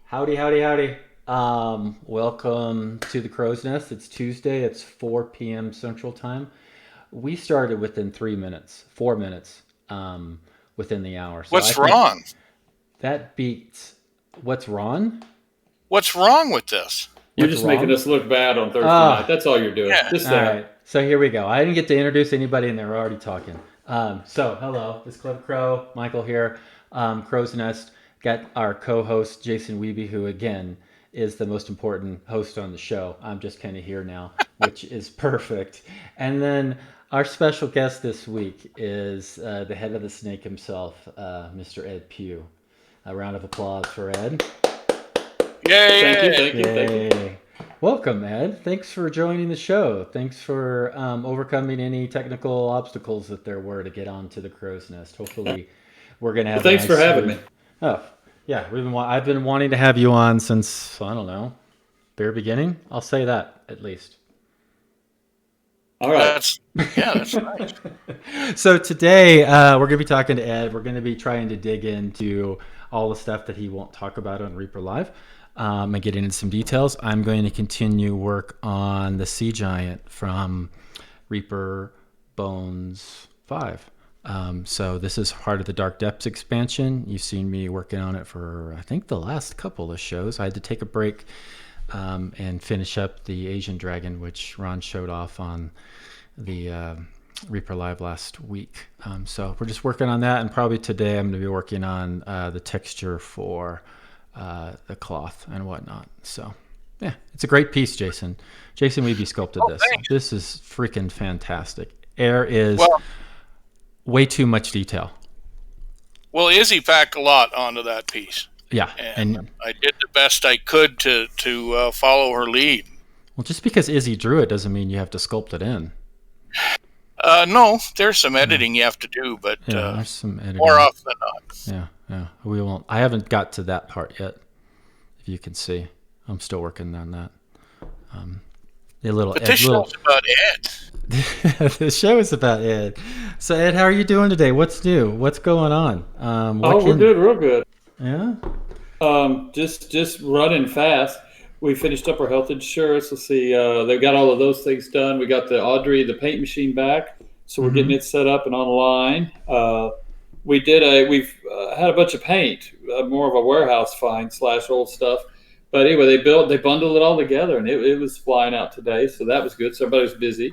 Howdy, howdy, howdy. Welcome to the Crow's Nest. It's Tuesday. It's 4 p.m. Central Time. We started within 3 minutes, 4 minutes, within the hour. So I What's think wrong? that beats what's wrong. What's wrong with this? You're What's just making wrong? us look bad on Thursday night. Ah, That's all you're doing. Yeah. Just all that. right. So here we go. I didn't get to introduce anybody, and they're already talking. So hello, this is Clever Crow. Michael here. Crow's Nest. Got our co-host Jason Wiebe, who again is the most important host on the show. I'm just kind of here now, which is perfect. And then our special guest this week is the head of the snake himself, Mr. Ed Pugh. A round of applause for Ed. Thank you, Yay! thank you, thank you. Yay. Welcome, Ed. Thanks for joining the show. Thanks for overcoming any technical obstacles that there were to get onto the crow's nest. Hopefully, we're going to Well, have a thanks nice, for having smooth. me. Oh, yeah. I've been wanting to have you on since, I don't know, very beginning. I'll say that at least. All right. That's nice. So today we're going to be talking to Ed. We're going to be trying to dig into all the stuff that he won't talk about on Reaper Live and get into some details. I'm going to continue work on the Sea Giant from Reaper Bones 5. So this is part of the Dark Depths expansion. You've seen me working on it for, I think, the last couple of shows. I had to take a break and finish up the Asian Dragon, which Ron showed off on the Reaper Live last week. So we're just working on that, and probably today I'm going to be working on the texture for the cloth and whatnot. So yeah, it's a great piece, Jason. Jason Wiebe sculpted Oh, this. thanks. This is freaking fantastic. Air is Well, way too much detail. well, Izzy packed a lot onto that piece, Yeah, and and I did the best I could to follow her lead. well, just because Izzy drew it doesn't mean you have to sculpt it in. No, there's some Yeah, editing you have to do, but yeah. There's some more editing. often than not. Yeah, yeah. We won't. I haven't got to that part yet. If you can see, I'm still working on that. A little But Ed, this show's about Ed. the show is about Ed. So Ed, how are you doing today? What's new? What's going on? What Oh, we're can? good, real good. Yeah. Just running fast. We finished up our health insurance. Let's see. They've got all of those things done. We got the Audrey, the paint machine back, so we're getting Mm-hmm. it set up and online. We've had a bunch of paint, more of a warehouse find slash old stuff. But anyway, they bundled it all together, and it was flying out today, so that was good. So everybody was busy.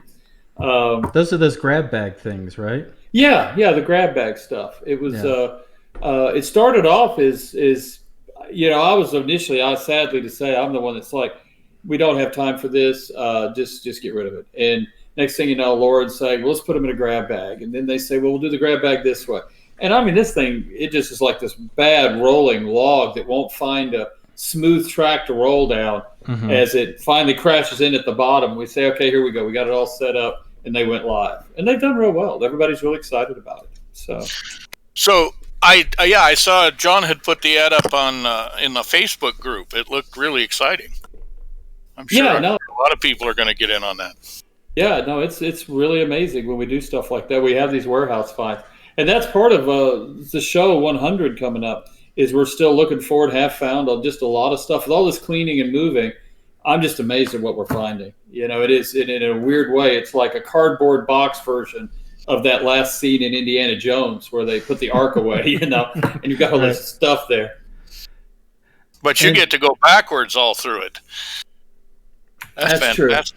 Um, Those are those grab bag things, right? yeah, the grab bag stuff. Yeah. It started off as I was initially, I sadly to say, I'm the one that's like, we don't have time for this. Just get rid of it. And next thing you know, Lauren's saying, well, let's put them in a grab bag. And then they say, well, we'll do the grab bag this way. And I mean, this thing, it just is like this bad rolling log that won't find a smooth track to roll down. Mm-hmm. As it finally crashes in at the bottom, we say, okay, here we go. We got it all set up, and they went live. And they've done real well. Everybody's really excited about it. So, So I saw John had put the ad up on in the Facebook group. It looked really exciting. I'm sure yeah, a no, lot of people are going to get in on that. Yeah, no, it's really amazing when we do stuff like that. We have these warehouse finds, and that's part of the show 100 coming up. Is we're still looking forward, have found on just a lot of stuff with all this cleaning and moving. I'm just amazed at what we're finding. It is in a weird way. It's like a cardboard box version of that last scene in Indiana Jones where they put the ark away, and you've got all Right. this stuff there. But you And get to go backwards all through it. That's That's true. fantastic.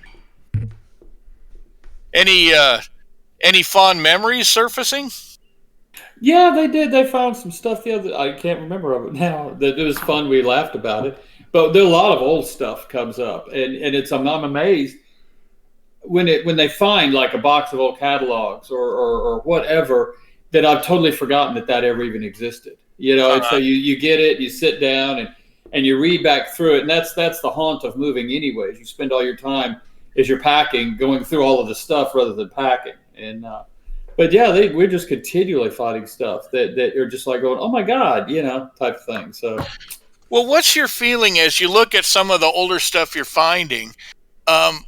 Any fond memories surfacing? Yeah, they did. They found some stuff the other. I can't remember of it now. That it was fun. We laughed about it, but there a lot of old stuff comes up, and it's I'm amazed when they find like a box of old catalogs or whatever that I've totally forgotten that ever even existed. And so Uh, you get it, you sit down and you read back through it, and that's the haunt of moving. Anyways, you spend all your time as you're packing going through all of the stuff rather than packing and. But yeah, we're just continually finding stuff that are just like going, oh my God, type of thing. So well, what's your feeling as you look at some of the older stuff you're finding?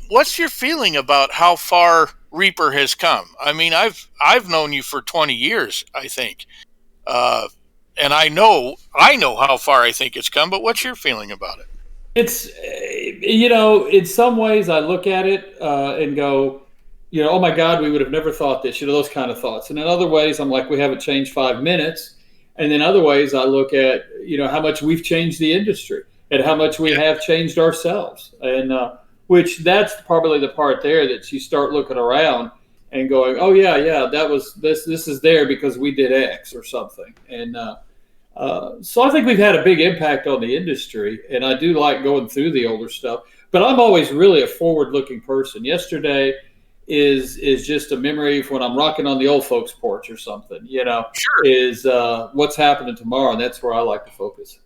What's your feeling about how far Reaper has come? I mean, I've known you for 20 years, I think. Uh, and I know how far I think it's come. But what's your feeling about it? It's, in some ways I look at it and go, oh my God, we would have never thought this, those kind of thoughts. And in other ways, I'm like, we haven't changed 5 minutes. And then other ways I look at, how much we've changed the industry and how much we have changed ourselves. And which that's probably the part there that you start looking around and going, oh yeah, that was this is there because we did X or something. And so I think we've had a big impact on the industry, and I do like going through the older stuff. But I'm always really a forward-looking person. Yesterday is just a memory of when I'm rocking on the old folks' porch or something. Sure. Is what's happening tomorrow, and that's where I like to focus.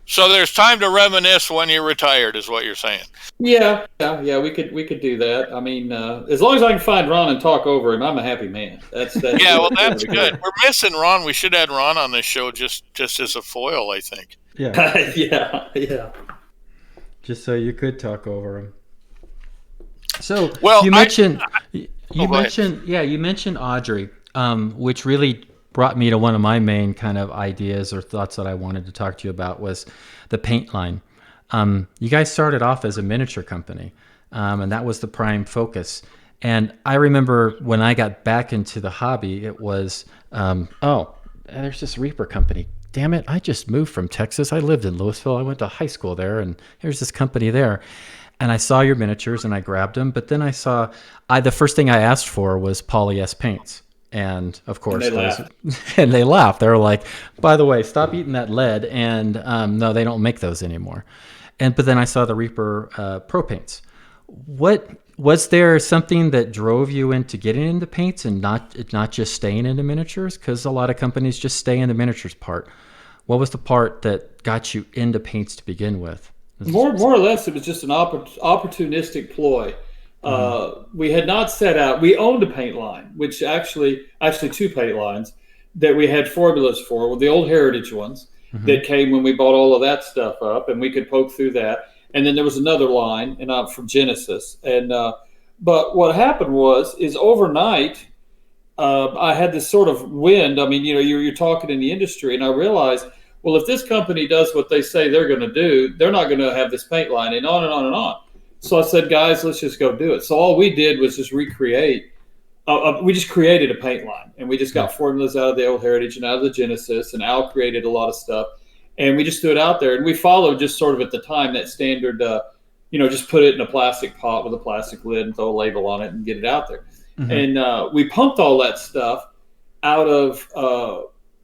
So there's time to reminisce when you're retired, is what you're saying. Yeah. We could do that. I mean, as long as I can find Ron and talk over him, I'm a happy man. That's yeah. Well, that's good. We're missing Ron. We should add Ron on this show just as a foil, I think. Yeah. yeah. Just so you could talk over him. So you mentioned Audrey, which really brought me to one of my main kind of ideas or thoughts that I wanted to talk to you about was the paint line. You guys started off as a miniature company, and that was the prime focus. And I remember when I got back into the hobby, it was, there's this Reaper company. Damn it, I just moved from Texas. I lived in Louisville. I went to high school there, and here's this company there. And I saw your miniatures, and I grabbed them. But then the first thing I asked for was Poly S paints. And of course, they laughed. They were like, by the way, stop eating that lead. And no, they don't make those anymore. But then I saw the Reaper Pro paints. What was there something that drove you into getting into paints and not just staying into miniatures? Because a lot of companies just stay in the miniatures part. What was the part that got you into paints to begin with? More or less, it was just an opportunistic ploy. We had not set out. We owned a paint line, which actually two paint lines that we had formulas for. Well, the old heritage ones that came when we bought all of that stuff up, and we could poke through that. And then there was another line, and I'm from Genesis. And but what happened is overnight, I had this sort of wind. I mean, you're talking in the industry, and I realized, well, if this company does what they say they're going to do, they're not going to have this paint line, and on and on and on. So I said, guys, let's just go do it. So all we did was just recreate. We just created a paint line, and we just got formulas out of the old heritage and out of the Genesis, and Al created a lot of stuff. And we just threw it out there, and we followed just sort of at the time that standard, just put it in a plastic pot with a plastic lid and throw a label on it and get it out there. And we pumped all that stuff out of,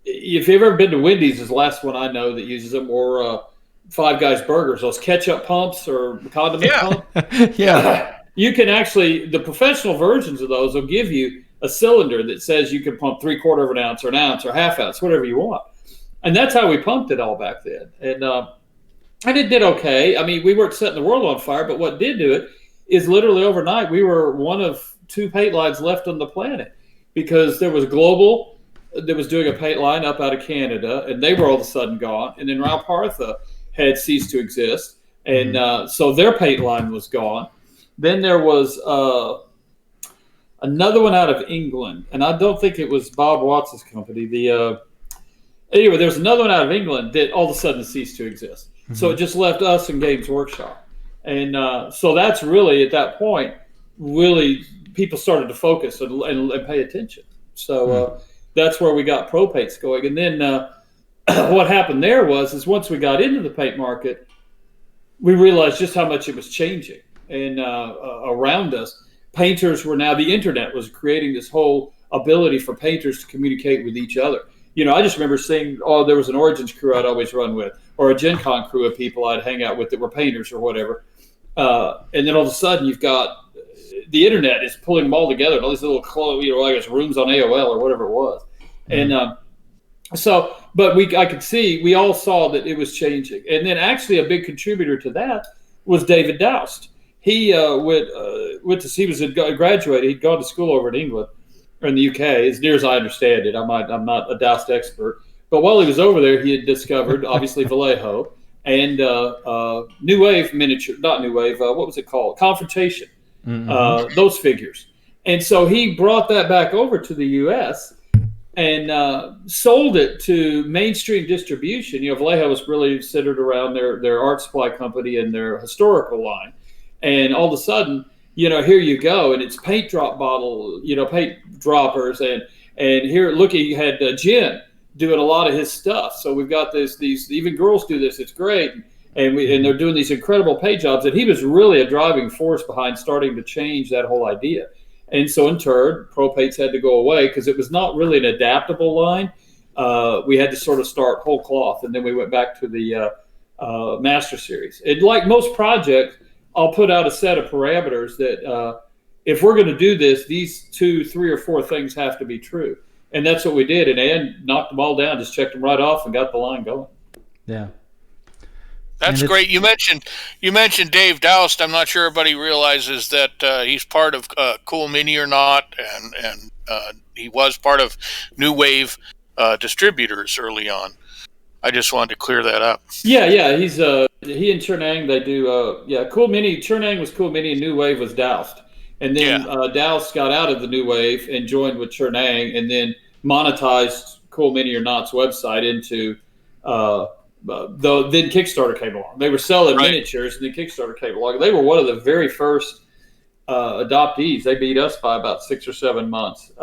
if you've ever been to Wendy's, is the last one I know that uses them, or Five Guys Burgers, those ketchup pumps or condiment pump. Yeah. You can actually, the professional versions of those will give you a cylinder that says you can pump 3/4 of an ounce or an ounce or half ounce, whatever you want. And that's how we pumped it all back then. And it did okay. I mean, we weren't setting the world on fire, but what did do it is literally overnight, we were one of 2 paint lines left on the planet, because there was Global that was doing a paint line up out of Canada, and they were all of a sudden gone. And then Raupartha had ceased to exist. And so their paint line was gone. Then there was another one out of England, and I don't think it was Bob Watts' company. Anyway, there's another one out of England that all of a sudden ceased to exist. So it just left us and Games Workshop. And so that's really, at that point, really people started to focus and pay attention. So that's where we got Pro Paints going. And then what happened there is once we got into the paint market, we realized just how much it was changing. And around us, painters were now, the internet was creating this whole ability for painters to communicate with each other. I just remember seeing, there was an Origins crew I'd always run with, or a Gen Con crew of people I'd hang out with that were painters or whatever. And then all of a sudden you've got, the internet is pulling them all together, and all these little, I guess rooms on AOL or whatever it was. And I could see, we all saw that it was changing. And then actually a big contributor to that was David Doust. He he was graduated, he'd gone to school over in England, or in the UK, as near as I understand it. I'm not a Doust expert, but while he was over there, he had discovered obviously Vallejo and New Wave miniature, not New Wave. What was it called? Confrontation. Those figures, and so he brought that back over to the U.S. and sold it to mainstream distribution. Vallejo was really centered around their art supply company and their historical line. And all of a sudden, here you go, and it's paint drop bottle, paint droppers, and here, look, he had Jen doing a lot of his stuff. So we've got these even girls do this. It's great, and they're doing these incredible paint jobs. And he was really a driving force behind starting to change that whole idea. And so in turn, Pro Paints had to go away because it was not really an adaptable line. We had to sort of start whole cloth, and then we went back to the Master Series. And like most projects, I'll put out a set of parameters that if we're going to do this, these 2, 3, or 4 things have to be true. And that's what we did. And Ann knocked them all down, just checked them right off, and got the line going. Yeah. That's great. You mentioned Dave Doust. I'm not sure everybody realizes that he's part of Cool Mini or Not, and he was part of New Wave Distributors early on. I just wanted to clear that up. Yeah. He's he and Chernang, they do Cool Mini. Chernang was Cool Mini, and New Wave was Doust. And then Doust got out of the New Wave and joined with Chernang, and then monetized Cool Mini or Not's website into then Kickstarter came along. They were selling miniatures, and then Kickstarter came along. They were one of the very first adoptees. They beat us by about 6 or 7 months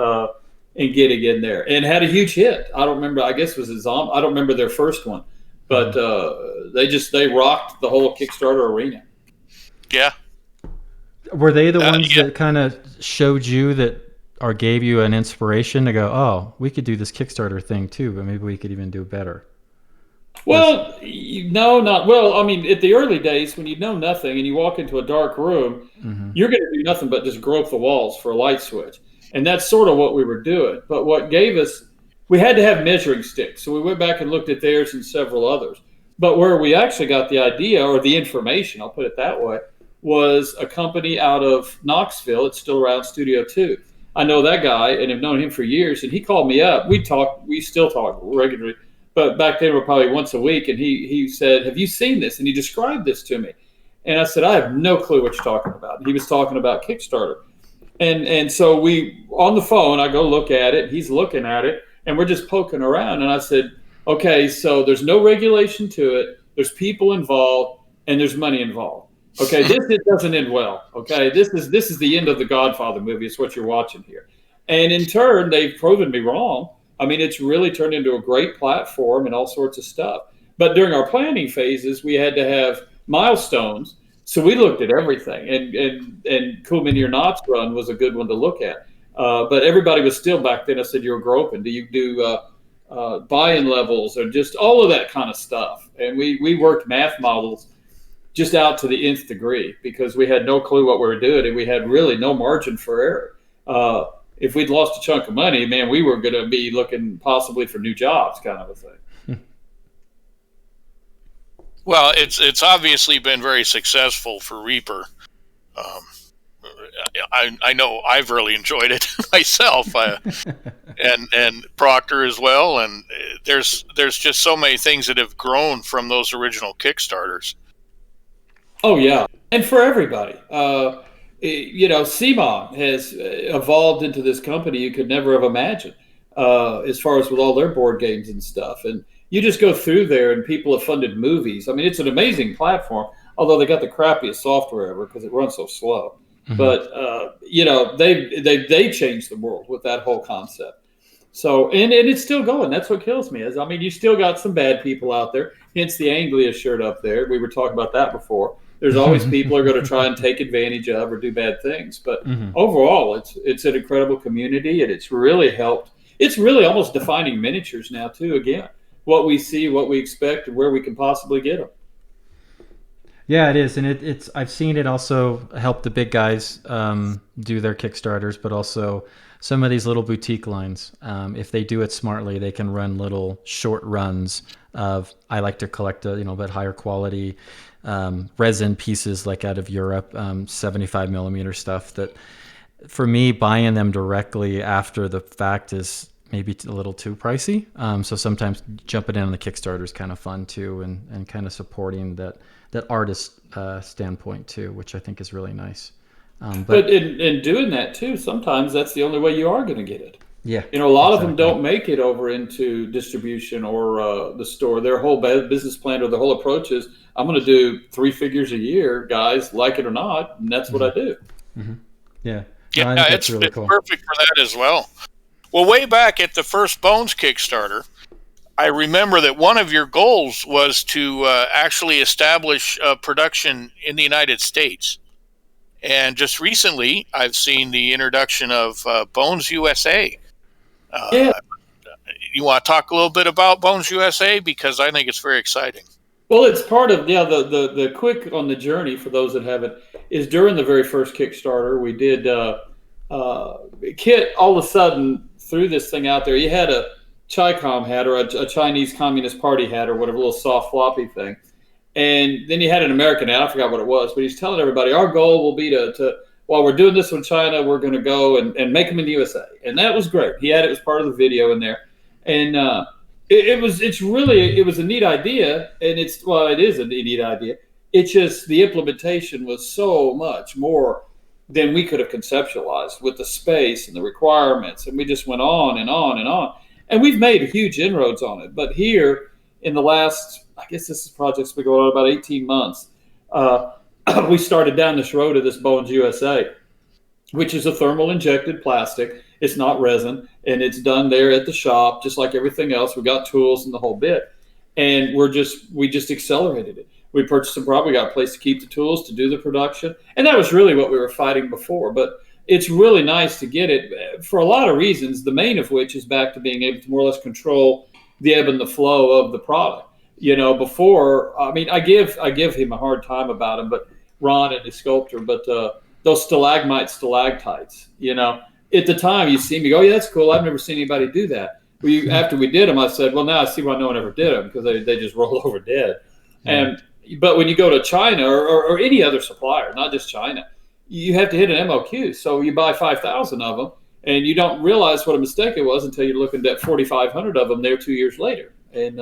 in getting in there, and had a huge hit. I don't remember. I guess it was a zombie. I don't remember their first one, but they rocked the whole Kickstarter arena. Yeah. Were they the ones that kind of showed you that, or gave you an inspiration to go, oh, we could do this Kickstarter thing too, but maybe we could even do better? Well, no, not well. I mean, at the early days, when you know nothing and you walk into a dark room, you're going to do nothing but just grope the walls for a light switch. And that's sort of what we were doing. But what gave us, we had to have measuring sticks. So we went back and looked at theirs and several others. But where we actually got the idea, or the information, I'll put it that way, was a company out of Knoxville. It's still around, Studio 2. I know that guy and have known him for years. And he called me up. We still talk regularly. But back then, we're probably once a week, and he said, have you seen this? And he described this to me. And I said, I have no clue what you're talking about. And he was talking about Kickstarter. And so we, on the phone, I go look at it. He's looking at it, and we're just poking around. And I said, okay, so there's no regulation to it. There's people involved, and there's money involved. Okay, it doesn't end well. Okay, this is the end of the Godfather movie. It's what you're watching here. And in turn, they've proven me wrong. I mean, it's really turned into a great platform and all sorts of stuff. But during our planning phases, we had to have milestones. So we looked at everything. And Cool Mini or Not's run was a good one to look at. But everybody was still, back then, I said, you're groping. Do you do buy-in levels or just all of that kind of stuff? And we worked math models just out to the nth degree because we had no clue what we were doing, and we had really no margin for error. If we'd lost a chunk of money, man, we were going to be looking possibly for new jobs, kind of a thing. Well, it's obviously been very successful for Reaper. I know I've really enjoyed it myself, and Proctor as well. And there's just so many things that have grown from those original Kickstarters. Oh yeah, and for everybody. CMON has evolved into this company you could never have imagined, as far as with all their board games and stuff. And you just go through there, and people have funded movies. I mean, it's an amazing platform, although they got the crappiest software ever because it runs so slow. Mm-hmm. But they changed the world with that whole concept. So and it's still going. That's what kills me. You still got some bad people out there. Hence the Anglia shirt up there. We were talking about that before. There's always people who are going to try and take advantage of or do bad things. But overall, it's an incredible community, and it's really helped. It's really almost defining miniatures now, too, again. What we see, what we expect, and where we can possibly get them. Yeah, it is. And it's I've seen it also help the big guys do their Kickstarters, but also some of these little boutique lines. If they do it smartly, they can run little short runs of, I like to collect a bit higher quality resin pieces like out of Europe, 75 millimeter stuff that for me buying them directly after the fact is maybe a little too pricey. So sometimes jumping in on the Kickstarter is kind of fun too, and kind of supporting that artist standpoint too, which I think is really nice. But in doing that too, sometimes that's the only way you are going to get it. Yeah. A lot of them don't make it over into distribution or the store. Their whole business plan or their whole approach is, I'm going to do 3 figures a year, guys, like it or not, and that's what I do. Mm-hmm. Yeah. Yeah, I think that's really it's cool. perfect for that as well. Well, way back at the first Bones Kickstarter, I remember that one of your goals was to actually establish production in the United States. And just recently, I've seen the introduction of Bones USA. Yeah. You want to talk a little bit about Bones USA? Because I think it's very exciting. Well, it's part of the quick on the journey for those that haven't is during the very first Kickstarter we did Kit all of a sudden threw this thing out there. You had a Chi-Com hat or a Chinese Communist Party hat or whatever, little soft floppy thing, and then you had an American hat. I forgot what it was, but he's telling everybody our goal will be to while we're doing this with China, we're going to go and make them in the USA, and that was great. He had it as part of the video in there, and it was a neat idea, and it is a neat idea. It's just the implementation was so much more than we could have conceptualized with the space and the requirements, and we just went on and on and on, and we've made huge inroads on it. But here in the last, I guess this project's been going on about 18 months, we started down this road of this Bones USA, which is a thermal injected plastic. It's not resin, and it's done there at the shop, just like everything else. We got tools and the whole bit, and we just accelerated it. We purchased some property, we got a place to keep the tools to do the production, and that was really what we were fighting before. But it's really nice to get it for a lot of reasons, the main of which is back to being able to more or less control the ebb and the flow of the product. Before, I mean, I give him a hard time about him, but Ron and his sculptor, but those stalagmites, at the time you see me go, yeah, that's cool. I've never seen anybody do that. After we did them, I said, well, now I see why no one ever did them, because they just roll over dead. Yeah. But when you go to China or any other supplier, not just China, you have to hit an MOQ. So you buy 5,000 of them, and you don't realize what a mistake it was until you're looking at 4,500 of them there 2 years later. And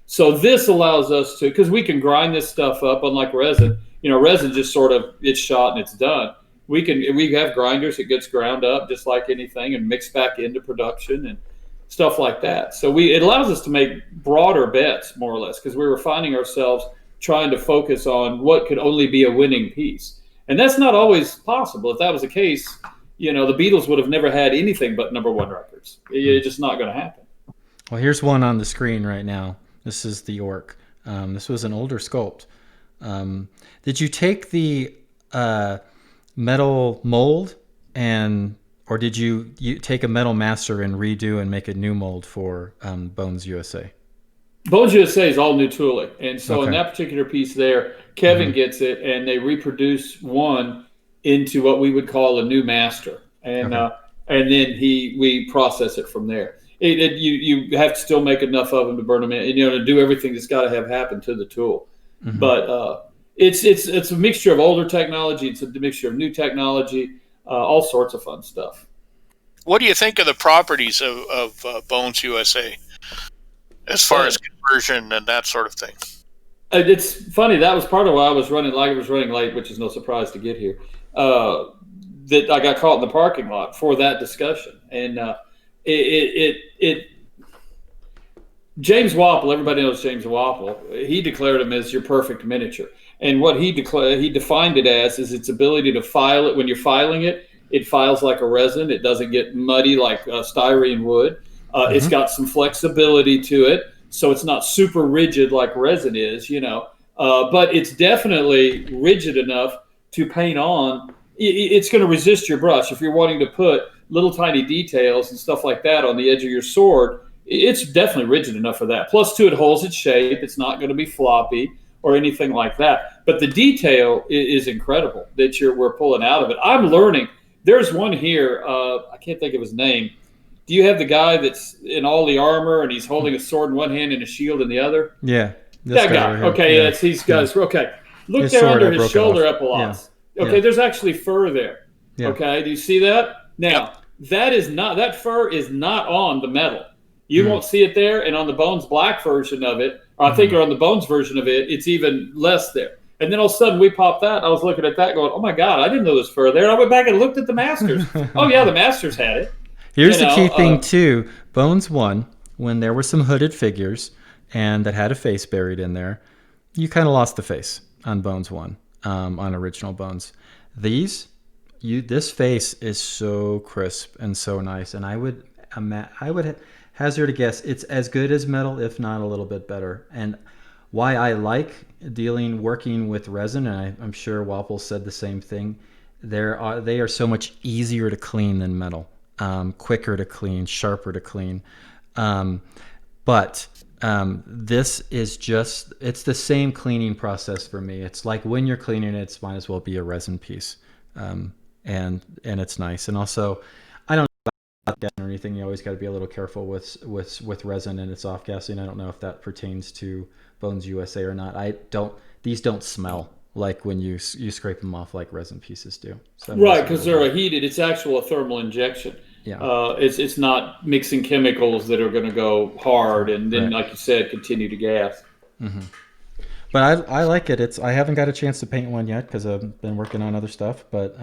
so this allows us to, because we can grind this stuff up, unlike resin. Resin just sort of, it's shot and it's done. We have grinders, it gets ground up just like anything and mixed back into production and stuff like that. So it allows us to make broader bets, more or less, because we were finding ourselves trying to focus on what could only be a winning piece. And that's not always possible. If that was the case, the Beatles would have never had anything but #1 records. It's just not going to happen. Well, here's one on the screen right now. This is the Orc. This was an older sculpt. Did you take the metal mold or did you take a metal master and redo and make a new mold for Bones USA? Bones USA is all new tooling. And so in that particular piece there, Kevin gets it and they reproduce one into what we would call a new master. And then we process it from there. You have to still make enough of them to burn them in, and, to do everything that's got to have happen to the tool. Mm-hmm. But it's a mixture of older technology. It's a mixture of new technology, all sorts of fun stuff. What do you think of the properties of Bones USA as far as conversion and that sort of thing? It's funny. That was part of why I was running late, which is no surprise to get here. That I got caught in the parking lot for that discussion. And James Wapple, everybody knows James Wapple. He declared him as your perfect miniature. And what he defined it as is its ability to file it. When you're filing it, it files like a resin. It doesn't get muddy like styrene wood. It's got some flexibility to it, so it's not super rigid like resin is, but it's definitely rigid enough to paint on. It's going to resist your brush. If you're wanting to put little tiny details and stuff like that on the edge of your sword, it's definitely rigid enough for that. Plus, too, it holds its shape. It's not going to be floppy or anything like that. But the detail is incredible that we're pulling out of it. I'm learning. There's one here. I can't think of his name. Do you have the guy that's in all the armor and he's holding a sword in one hand and a shield in the other? Yeah. That guy. Okay, yeah. He's got okay. Look there under his shoulder up a lot. Yeah. Okay, there's actually fur there. Yeah. Okay, do you see that? Now, that fur is not on the metal. You won't see it there, and on the Bones Black version of it, or I think on the Bones version of it, it's even less there. And then all of a sudden we popped that. I was looking at that going, oh my God, I didn't know there was fur there. And I went back and looked at the Masters. Oh yeah, the Masters had it. Here's the key thing too. Bones 1, when there were some hooded figures and that had a face buried in there, you kind of lost the face on Bones 1, on original Bones. This face is so crisp and so nice, and I would hazard a guess it's as good as metal, if not a little bit better. And why I like working with resin, and I'm sure Wapple said the same thing. They are so much easier to clean than metal, quicker to clean, sharper to clean. But this is it's the same cleaning process for me. It's like when you're cleaning it might as well be a resin piece. And it's nice. And also, I don't know about gas or anything. You always got to be a little careful with resin and its off gassing. I don't know if that pertains to Bones USA or not. These don't smell like when you scrape them off like resin pieces do. So right, because they're heated. It's actual thermal injection. Yeah. It's not mixing chemicals that are going to go hard and then, like you said, continue to gas. Mm-hmm. But I like it. I haven't got a chance to paint one yet because I've been working on other stuff. But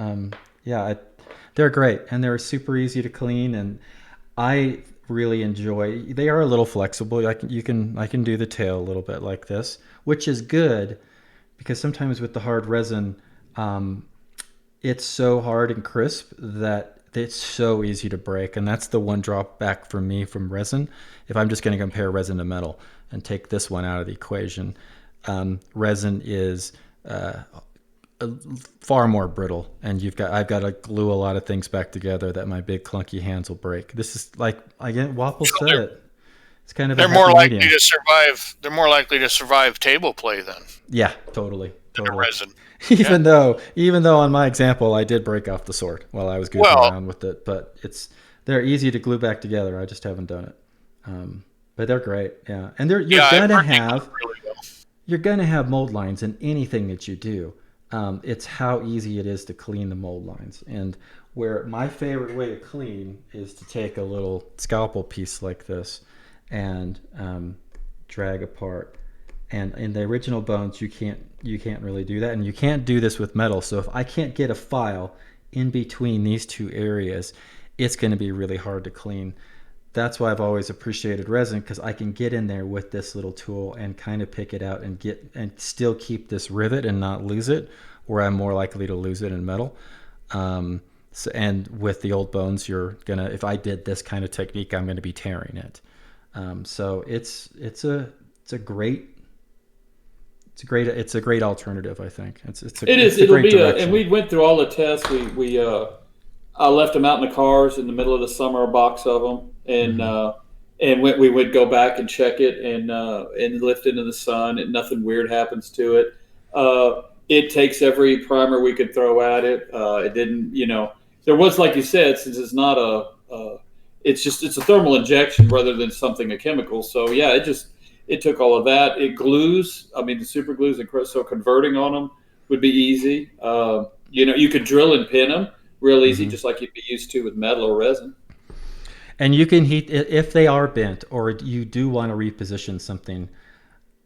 they're great and they're super easy to clean, and I really enjoy. They are a little flexible. I can do the tail a little bit like this, which is good because sometimes with the hard resin, it's so hard and crisp that it's so easy to break, and that's the one drawback for me from resin. If I'm just going to compare resin to metal and take this one out of the equation, resin is far more brittle, and I've got to glue a lot of things back together that my big clunky hands will break. This is like, again, Wapple said it. It's kind of they're more likely to survive. They're more likely to survive table play then. Yeah, totally. Resin. Even though on my example I did break off the sword while I was goofing around with it, but they're easy to glue back together. I just haven't done it. But they're great, yeah. And you're gonna have mold lines in anything that you do. It's how easy it is to clean the mold lines. And where my favorite way to clean is to take a little scalpel piece like this and drag apart. And in the original Bones, you can't really do that, and you can't do this with metal. So if I can't get a file in between these two areas, it's going to be really hard to clean. That's why I've always appreciated resin, because I can get in there with this little tool and kind of pick it out and still keep this rivet and not lose it, where I'm more likely to lose it in metal. And with the old Bones, if I did this kind of technique, I'm going to be tearing it. So it's a great alternative, I think. It'll be and we went through all the tests. I left them out in the cars in the middle of the summer, a box of them, and we would go back and check it and lift it in the sun, and nothing weird happens to it. It takes every primer we could throw at it. It didn't, there was, like you said, since it's not it's a thermal injection rather than something a chemical. So yeah, it took all of that. It glues. I mean, the super glues, so converting on them would be easy. You could drill and pin them real easy, just like you'd be used to with metal or resin. And you can heat if they are bent, or you do want to reposition something.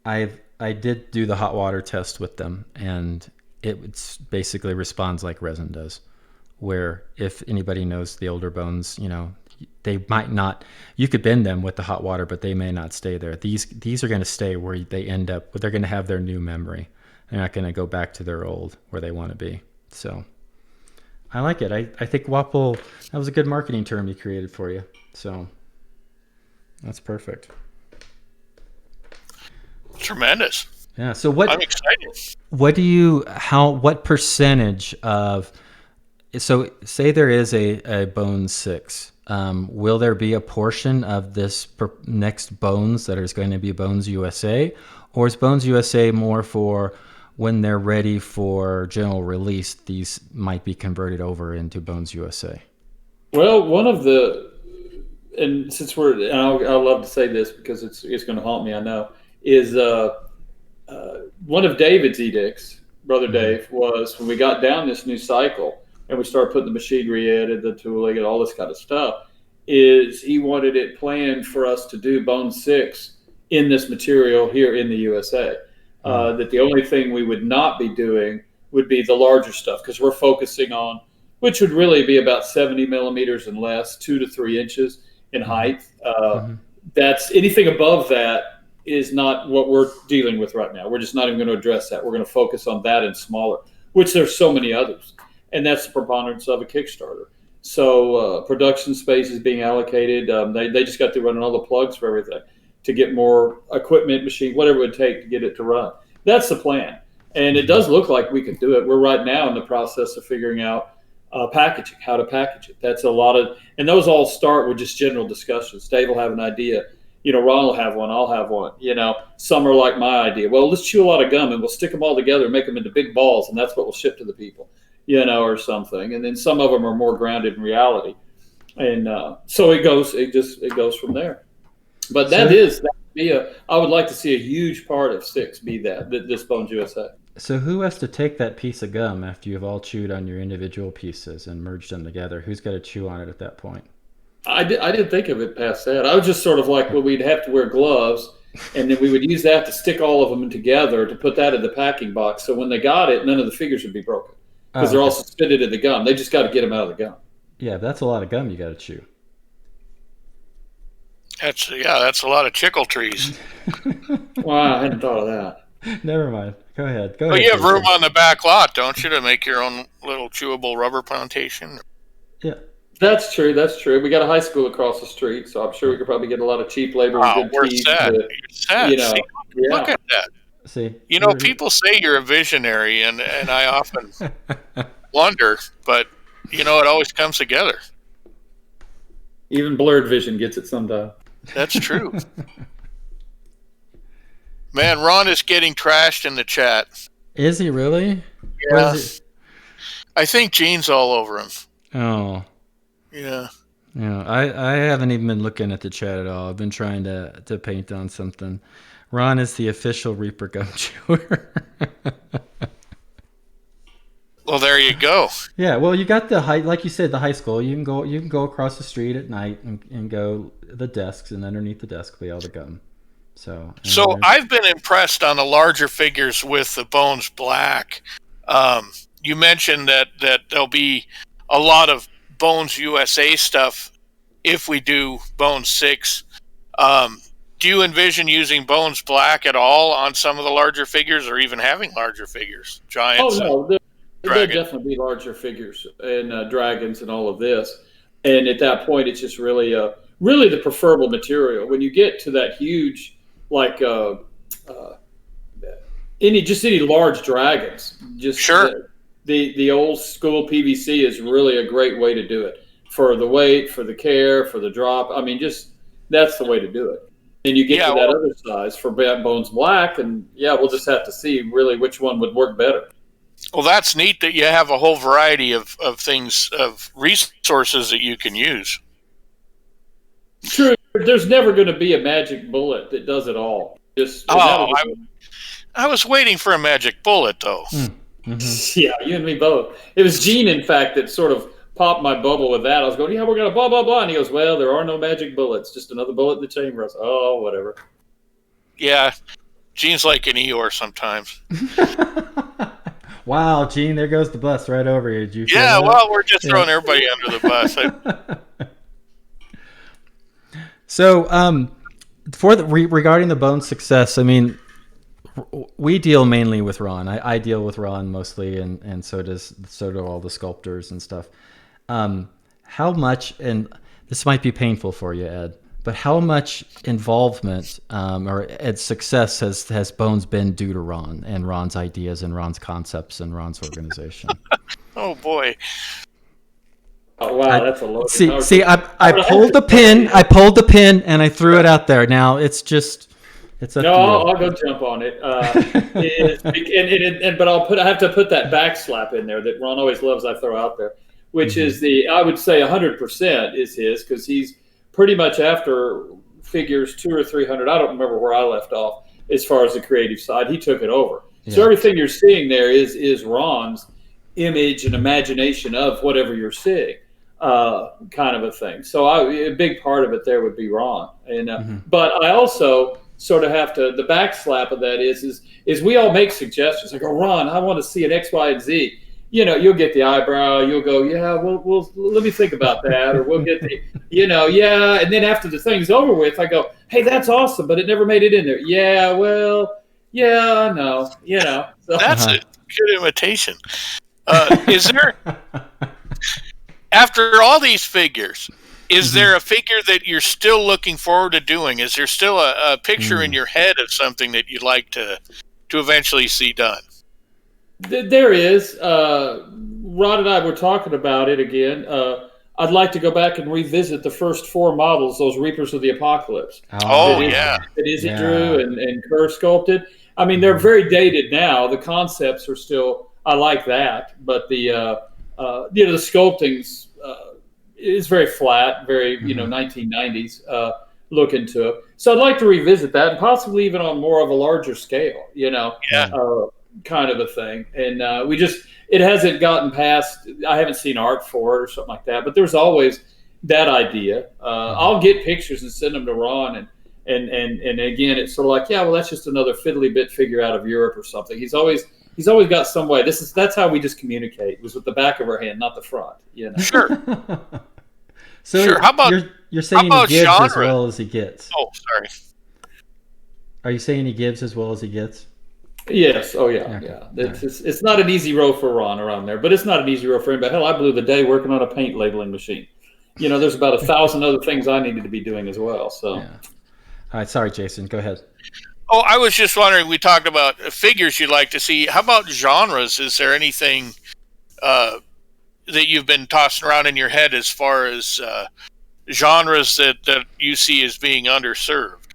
I did do the hot water test with them, and it basically responds like resin does. Where if anybody knows the older Bones, they might not. You could bend them with the hot water, but they may not stay there. These are going to stay where they end up. They're going to have their new memory. They're not going to go back to their old where they want to be. So I like it. I think Wapple, that was a good marketing term he created for you. So that's perfect. Tremendous. Yeah. So I'm excited. What percentage of, so say there is a Bones 6. Will there be a portion of this next Bones that is going to be Bones USA, or is Bones USA more for when they're ready for general release? These might be converted over into Bones USA. Well, and since I'll love to say this because it's going to haunt me, I know, is one of David's edicts, Brother Dave, was when we got down this new cycle and we started putting the machinery in and the tooling and all this kind of stuff, is he wanted it planned for us to do Bone 6 in this material here in the USA. That the only thing we would not be doing would be the larger stuff, because we're focusing on, which would really be about 70 millimeters and less, 2 to 3 inches in height. That's anything above that is not what we're dealing with right now. We're just not even going to address that. We're going to focus on that and smaller, which there's so many others. And that's the preponderance of a Kickstarter. So production space is being allocated. They just got through running all the plugs for everything to get more equipment, machine, whatever it would take to get it to run. That's the plan. And it does look like we can do it. We're right now in the process of figuring out packaging, how to package it. That's a lot of, and those all start with just general discussions. Dave will have an idea. Ron will have one. I'll have one. Some are like my idea. Well, let's chew a lot of gum and we'll stick them all together and make them into big balls, and that's what we'll ship to the people, or something. And then some of them are more grounded in reality, and so it goes from there. But that would be I would like to see a huge part of 6 be this Bones USA. So who has to take that piece of gum after you've all chewed on your individual pieces and merged them together? Who's got to chew on it at that point? I didn't think of it past that. I was just sort of like, well, we'd have to wear gloves, and then we would use that to stick all of them together to put that in the packing box. So when they got it, none of the figures would be broken because they're all suspended in the gum. They just got to get them out of the gum. Yeah, that's a lot of gum you got to chew. That's a lot of chickle trees. Wow, I hadn't thought of that. Never mind. Go ahead. Well, you have room on the back lot, don't you, to make your own little chewable rubber plantation? Yeah. That's true. We got a high school across the street, so I'm sure we could probably get a lot of cheap labor and good teeth. You're set. Look at that. See, people say you're a visionary, and I often wonder, but it always comes together. Even blurred vision gets it sometimes. That's true. Man, Ron is getting trashed in the chat. Is he really? Yeah. I think Gene's all over him. Oh. Yeah. Yeah. I haven't even been looking at the chat at all. I've been trying to paint on something. Ron is the official Reaper gum chewer. Well, there you go. Yeah, well, you got like you said, the high school. You can go across the street at night and go the desks, and underneath the desk will be all the gum. So I've been impressed on the larger figures with the Bones Black. You mentioned that there'll be a lot of Bones USA stuff if we do Bones 6. Do you envision using Bones Black at all on some of the larger figures, or even having larger figures, giants? Oh no, there'll definitely be larger figures and dragons and all of this. And at that point, it's just really the preferable material. When you get to that huge, like any large dragons, just sure. The old school PVC is really a great way to do it for the weight, for the care, for the drop. I mean, just that's the way to do it. And you get to that other size for Bones Black, and we'll just have to see really which one would work better. Well, that's neat that you have a whole variety of things, of resources that you can use. True. There's never going to be a magic bullet that does it all. I was waiting for a magic bullet, though. Mm-hmm. Yeah, you and me both. It was Gene, in fact, that sort of popped my bubble with that. I was going, we're going to blah, blah, blah. And he goes, well, there are no magic bullets. Just another bullet in the chamber. I was, oh, whatever. Yeah. Gene's like an Eeyore sometimes. Wow, Gene, there goes the bus right over you. Did you well, we're just throwing everybody under the bus. So, regarding the Bones success, I mean, we deal mainly with Ron. I deal with Ron mostly, and so do all the sculptors and stuff. How much, and this might be painful for you, Ed, but how much involvement or Ed's success has Bones been due to Ron and Ron's ideas and Ron's concepts and Ron's organization? Oh boy. Oh wow, that's a load. See, I pulled the pin. I pulled the pin and I threw it out there. Now it's up to you. I'll go jump on it. But I have to put that back slap in there that Ron always loves. I throw out there, which is I would say 100% is his, because he's pretty much after figures 200 or 300. I don't remember where I left off as far as the creative side. He took it over. Yeah. So everything you're seeing there is Ron's image and imagination of whatever you're seeing. Kind of a thing. So a big part of it there would be Ron. And but I also sort of have to, the backslap of that is we all make suggestions. I go, Ron, I want to see an X, Y, and Z. you'll get the eyebrow. You'll go, yeah, we'll let me think about that, or we'll get the, yeah. And then after the thing's over with, I go, hey, that's awesome, but it never made it in there. Yeah, well, yeah, no, So, That's a good imitation. Is there, after all these figures, is there a figure that you're still looking forward to doing? Is there still a picture in your head of something that you'd like to eventually see done? There is. Rod and I were talking about it again. I'd like to go back and revisit the first 4 models, those Reapers of the Apocalypse. Yeah. That Izzy drew and Kerr sculpted. I mean, they're very dated now. The concepts are still, I like that. But the sculpting's is very flat, very, 1990s look into it. So I'd like to revisit that, and possibly even on more of a larger scale, kind of a thing. And it hasn't gotten past, I haven't seen art for it or something like that, but there's always that idea. I'll get pictures and send them to Ron, and again, it's sort of like, yeah, well, that's just another fiddly bit figure out of Europe or something. He's always got some way. That's how we just communicate. It was with the back of our hand, not the front. Sure. So sure. How about you're saying he gives genre? As well as he gets? Oh, sorry. Are you saying he gives as well as he gets? Yes. Oh, yeah. Okay. Yeah. It's not an easy row for Ron around there, but it's not an easy row for him. But hell, I blew the day working on a paint labeling machine. There's about 1,000 other things I needed to be doing as well. So. Yeah. All right. Sorry, Jason. Go ahead. Oh, I was just wondering, we talked about figures you'd like to see. How about genres? Is there anything that you've been tossing around in your head as far as genres that you see as being underserved?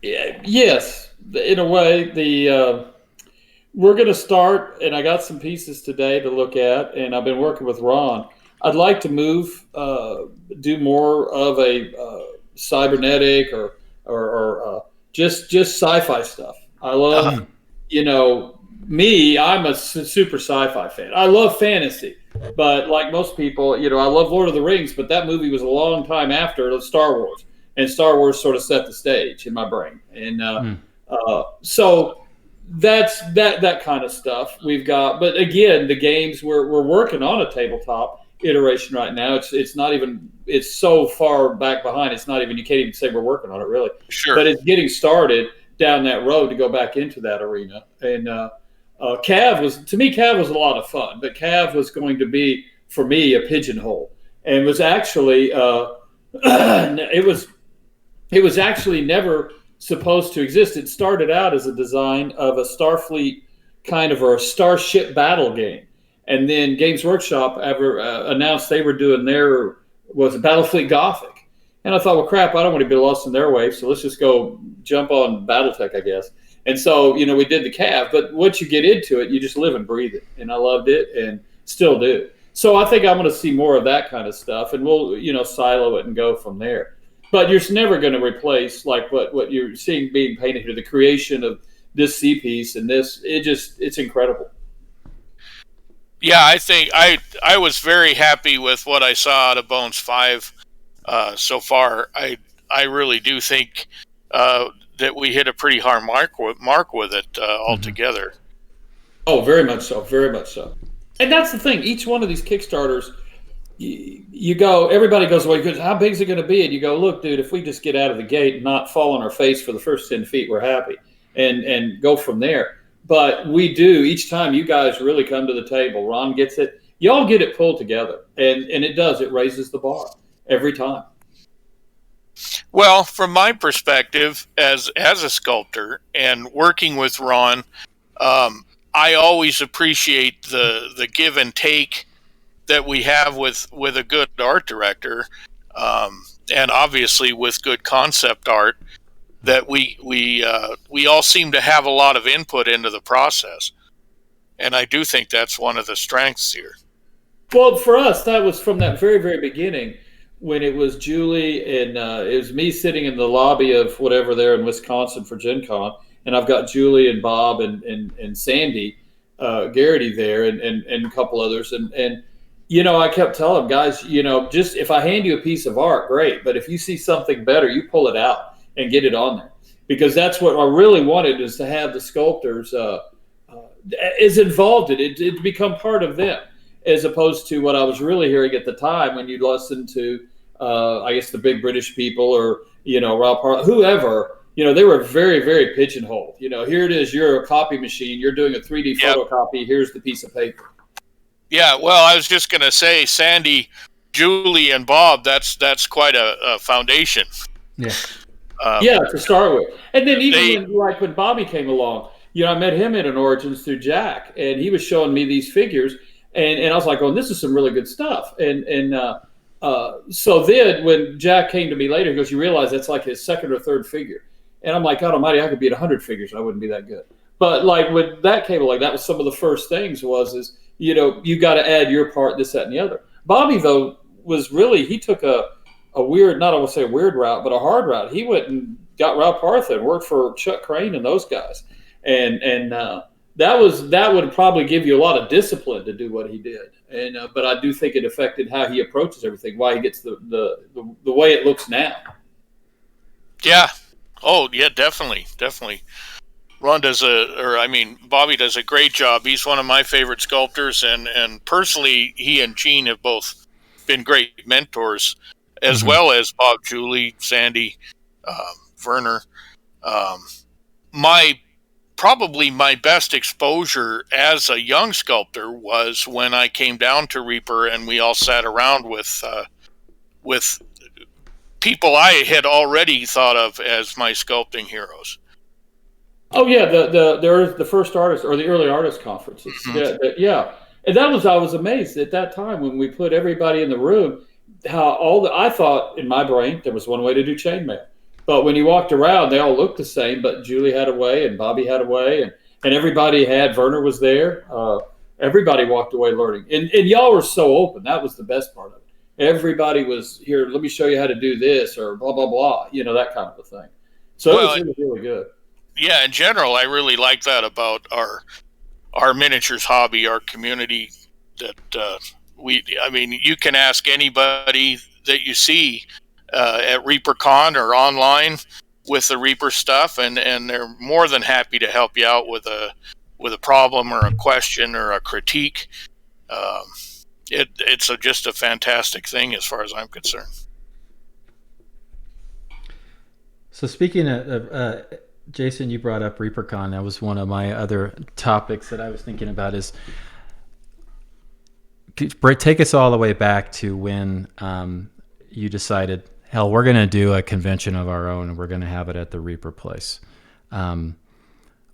Yeah, yes, in a way. We're going to start, and I got some pieces today to look at, and I've been working with Ron. I'd like to do more of a cybernetic or just sci-fi stuff. I love, me, I'm a super sci-fi fan. I love fantasy, but like most people, I love Lord of the Rings, but that movie was a long time after Star Wars, and Star Wars sort of set the stage in my brain. And so that's that kind of stuff we've got. But again, the games, we're working on a tabletop iteration right now. It's not even, it's so far back behind, it's not even, you can't even say we're working on it really. Sure. But it's getting started down that road to go back into that arena. And Cav was a lot of fun, but Cav was going to be, for me, a pigeonhole, and was actually it was actually never supposed to exist. It started out as a design of a Starfleet kind of, or a starship battle game. And then Games Workshop announced they were doing was it Battlefleet Gothic? And I thought, well, crap, I don't want to be lost in their wave, so let's just go jump on BattleTech, I guess. And so, we did the Cav, but once you get into it, you just live and breathe it. And I loved it and still do. So I think I'm going to see more of that kind of stuff, and we'll, silo it and go from there. But you're never going to replace like what you're seeing being painted here, the creation of this C piece and this, it's incredible. Yeah, I think I was very happy with what I saw out of Bones 5 so far. I really do think that we hit a pretty hard mark with it altogether. Oh, very much so, very much so. And that's the thing. Each one of these Kickstarters, you go, everybody goes away because how big is it going to be? And you go, look, dude, if we just get out of the gate and not fall on our face for the first 10 feet, we're happy, and go from there. But we do, each time you guys really come to the table, Ron gets it, y'all get it pulled together, and it does, it raises the bar every time. Well, from my perspective as a sculptor and working with Ron, I always appreciate the give and take that we have with a good art director, and obviously with good concept art, that we all seem to have a lot of input into the process. And I do think that's one of the strengths here. Well, for us, that was from that very, very beginning, when it was Julie and it was me sitting in the lobby of whatever there in Wisconsin for Gen Con, and I've got Julie and Bob and Sandy Garrity there, and a couple others, and I kept telling them, guys, just if I hand you a piece of art, great, but if you see something better, you pull it out and get it on there, because that's what I really wanted, is to have the sculptors is involved in it. It's become part of them, as opposed to what I was really hearing at the time when you listen to, I guess, the big British people or, Rob Parler, whoever, they were very, very pigeonholed. Here it is, you're a copy machine, you're doing a 3D photocopy, here's the piece of paper. Yeah, well, I was just going to say, Sandy, Julie, and Bob, that's quite a foundation. Yeah. To start with. And then even when Bobby came along, I met him at an Origins through Jack, and he was showing me these figures, and I was like, oh, this is some really good stuff. So then when Jack came to me later, he goes, you realize that's like his second or third figure. And I'm like, God almighty, I could be at 100 figures. I wouldn't be that good. But like when that came along, that was some of the first things you got to add your part, this, that, and the other. Bobby, though, was really, he took a weird, not I would say a weird route, but a hard route. He went and got Rob Partha and worked for Chuck Crane and those guys. And that would probably give you a lot of discipline to do what he did. And but I do think it affected how he approaches everything, why he gets the way it looks now. Yeah. Oh, yeah, definitely. Bobby does a great job. He's one of my favorite sculptors, and personally, he and Gene have both been great mentors, as well as Bob, Julie, Sandy, Werner. Probably my best exposure as a young sculptor was when I came down to Reaper and we all sat around with people I had already thought of as my sculpting heroes. Oh yeah, the first artist or the early artist conferences. Yeah. And I was amazed at that time when we put everybody in the room, how I thought in my brain there was one way to do chainmail. But when you walked around, they all looked the same, but Julie had a way and Bobby had a way and everybody had, Werner was there. Everybody walked away learning. And y'all were so open. That was the best part of it. Everybody was here, let me show you how to do this or blah, blah, blah, that kind of a thing. So it was really good. Yeah, in general, I really like that about our miniatures hobby, our community, that you can ask anybody that you see at ReaperCon or online with the Reaper stuff, and they're more than happy to help you out with a problem or a question or a critique. It's just a fantastic thing as far as I'm concerned. So speaking of Jason, you brought up ReaperCon. That was one of my other topics that I was thinking about. Is take us all the way back to when you decided, hell, we're going to do a convention of our own and we're going to have it at the Reaper place.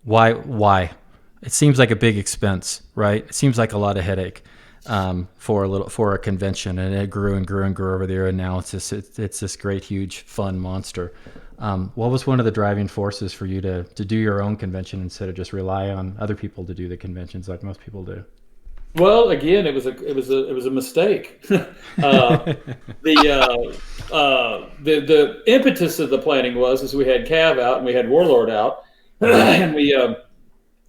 Why? It seems like a big expense, right? It seems like a lot of headache for a convention, and it grew and grew and grew over there. And now it's this great, huge, fun monster. What was one of the driving forces for you to do your own convention instead of just rely on other people to do the conventions like most people do? Well, again, it was a mistake. The impetus of the planning was we had Cav out and we had Warlord out, and we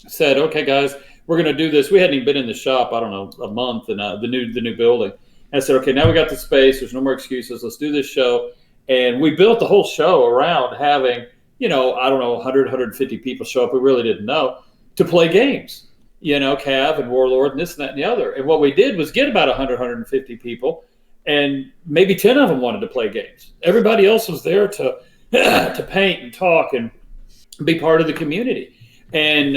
said, okay, guys, we're going to do this. We hadn't even been in the shop, I don't know, a month in the new building. And I said, okay, now we got the space. There's no more excuses. Let's do this show. And we built the whole show around having, I don't know, 100, 150 people show up. We really didn't know, to play games. Cav and Warlord and this and that and the other. And what we did was get about 100, 150 people, and maybe 10 of them wanted to play games. Everybody else was there to paint and talk and be part of the community. And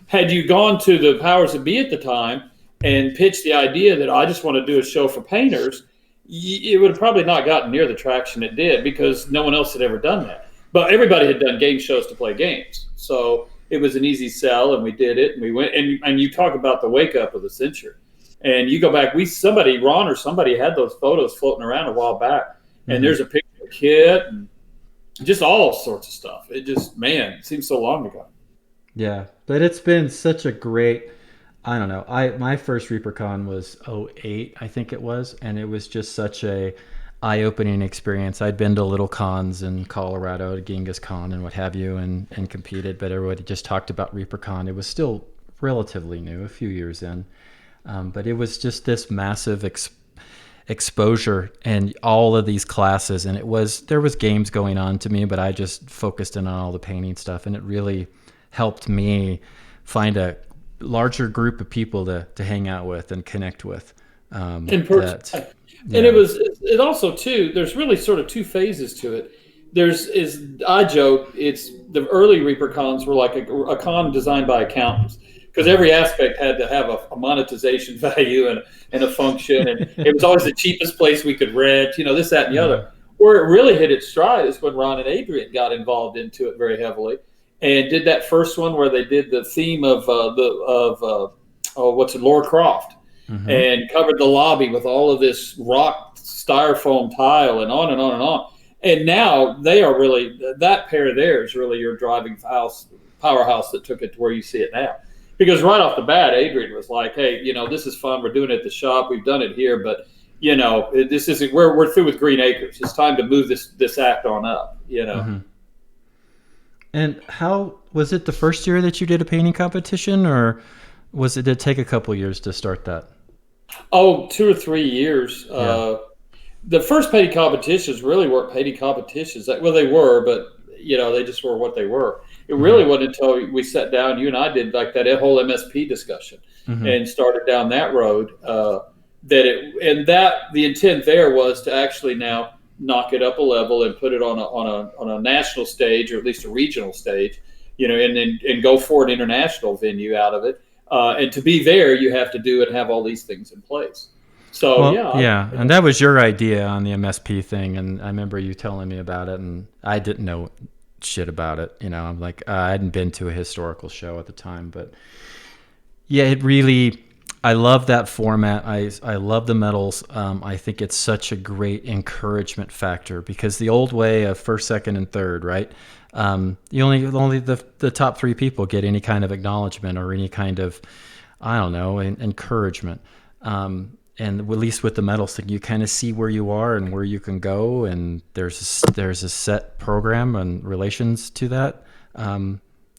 had you gone to the powers that be at the time and pitched the idea that I just want to do a show for painters, it would have probably not gotten near the traction it did, because no one else had ever done that. But everybody had done game shows to play games. So it was an easy sell, and we did it, and we went. And you talk about the wake up of the censure, and you go back. Ron or somebody had those photos floating around a while back, and there's a picture of Kit and just all sorts of stuff. It just, man, it seems so long ago. Yeah, but it's been such a great. I don't know. My first ReaperCon was 2008, I think it was, and it was just such a eye-opening experience. I'd been to little cons in Colorado, to Genghis Con and what have you, and competed, but everybody just talked about ReaperCon. It was still relatively new, a few years in, but it was just this massive exposure and all of these classes, and there was games going on to me, but I just focused in on all the painting stuff, and it really helped me find a larger group of people to hang out with and connect with. In person. And it also too, there's really sort of two phases to it. I joke, it's the early Reaper cons were like a con designed by accountants, because every aspect had to have a monetization value and a function. And it was always the cheapest place we could rent, this, that, and the other. Where it really hit its stride is when Ron and Adrian got involved into it very heavily and did that first one where they did the theme of Lara Croft, and covered the lobby with all of this rock styrofoam tile and on and on and on. And now they are really, that pair there is really your driving powerhouse that took it to where you see it now. Because right off the bat, Adrian was like, hey, this is fun. We're doing it at the shop. We've done it here, but this isn't, we're through with Green Acres. It's time to move this act on up, And how was it the first year that you did a painting competition, or did it take a couple years to start that? Oh, 2 or 3 years. Yeah. The first painting competitions really weren't painting competitions. Well, they were, but they just were what they were. It really wasn't until we sat down, you and I did like that whole MSP discussion and started down that road. The intent there was to actually now knock it up a level and put it on a national stage, or at least a regional stage, and go for an international venue out of it. And to be there, you have to do it and have all these things in place. So, and that was your idea on the MSP thing. And I remember you telling me about it, and I didn't know shit about it. I'm like, I hadn't been to a historical show at the time, but yeah, it really, I love that format. I love the medals. I think it's such a great encouragement factor, because the old way of first, second, and third, right? Only the top 3 people get any kind of acknowledgement or any kind of, encouragement. And at least with the medals thing, you kind of see where you are and where you can go, and there's a set program and relations to that. I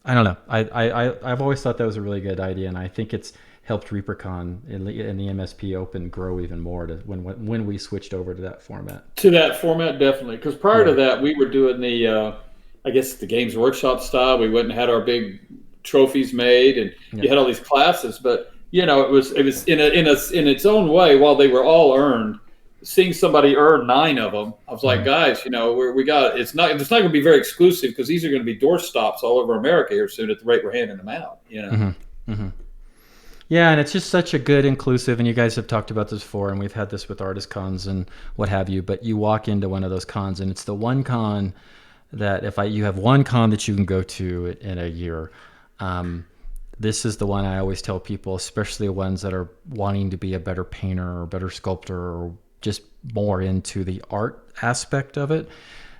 don't know. I've always thought that was a really good idea, and I think it's helped ReaperCon in the MSP Open grow even more when we switched over to that format. To that format, definitely. Because prior to that, we were doing the Games Workshop style. We went and had our big trophies made, and you had all these classes. But it was in its own way. While they were all earned, seeing somebody earn 9 of them, I was like, guys, we got it's not going to be very exclusive, because these are going to be door stops all over America here soon at the rate we're handing them out. Yeah, and it's just such a good inclusive, and you guys have talked about this before, and we've had this with artist cons and what have you, but you walk into one of those cons, and it's the one con that you have one con that you can go to in a year. This is the one I always tell people, especially ones that are wanting to be a better painter or better sculptor or just more into the art aspect of it.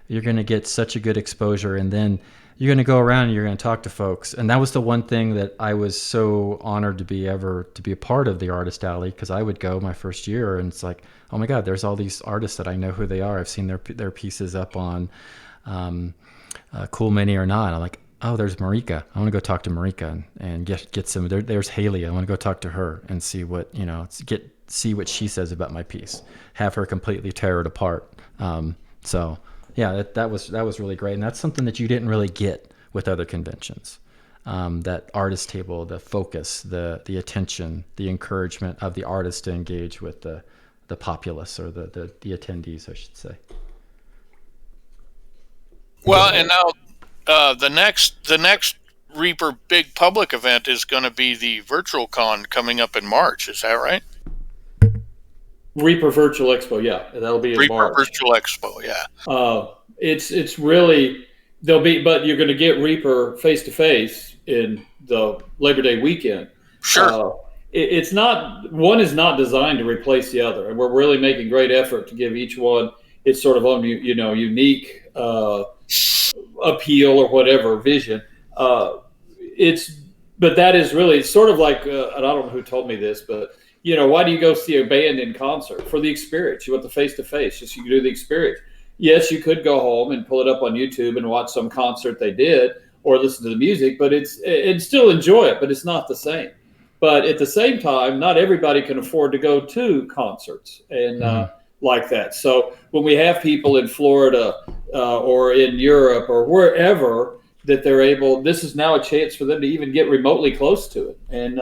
You're going to get such a good exposure, and then you're going to go around and you're going to talk to folks. And that was the one thing that I was so honored to be a part of the Artist Alley, because I would go my first year and it's like, oh my God, there's all these artists that I know who they are. I've seen their pieces up on Cool Mini or Not. I'm like, oh, there's Marika. I want to go talk to Marika and get some. There's Haley. I want to go talk to her and see what see what she says about my piece. Have her completely tear it apart. So yeah, that was really great, and that's something that you didn't really get with other conventions. That artist table, the focus, the attention, the encouragement of the artist to engage with the populace, or the attendees, I should say. Well, and now the next Reaper big public event is going to be the Virtual Con coming up in March. Is that right? Reaper Virtual Expo, yeah, that'll be in Reaper March. Virtual Expo, yeah. It's really but you're going to get Reaper face to face in the Labor Day weekend. Sure. It's not, one is not designed to replace the other, and we're really making great effort to give each one its sort of own unique appeal or whatever vision. But that is really, it's sort of like and I don't know who told me this, but why do you go see a band in concert? For the experience. You want the face to face, just you can do the experience. Yes, you could go home and pull it up on YouTube and watch some concert they did, or listen to the music, but and still enjoy it, but it's not the same. But at the same time, not everybody can afford to go to concerts and like that. So when we have people in Florida or in Europe or wherever that they're able. This is now a chance for them to even get remotely close to it and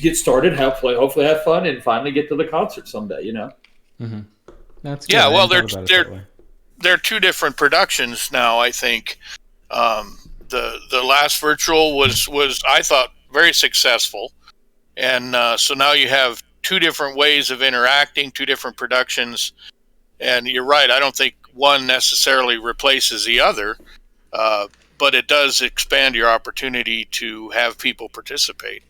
get started, hopefully have fun, and finally get to the concert someday. Mm-hmm. That's good. Yeah, I well, hadn't thought about it that way. they're two different productions now. I think the last virtual was I thought very successful, and so now you have two different ways of interacting, two different productions. And you're right. I don't think one necessarily replaces the other, but it does expand your opportunity to have people participate.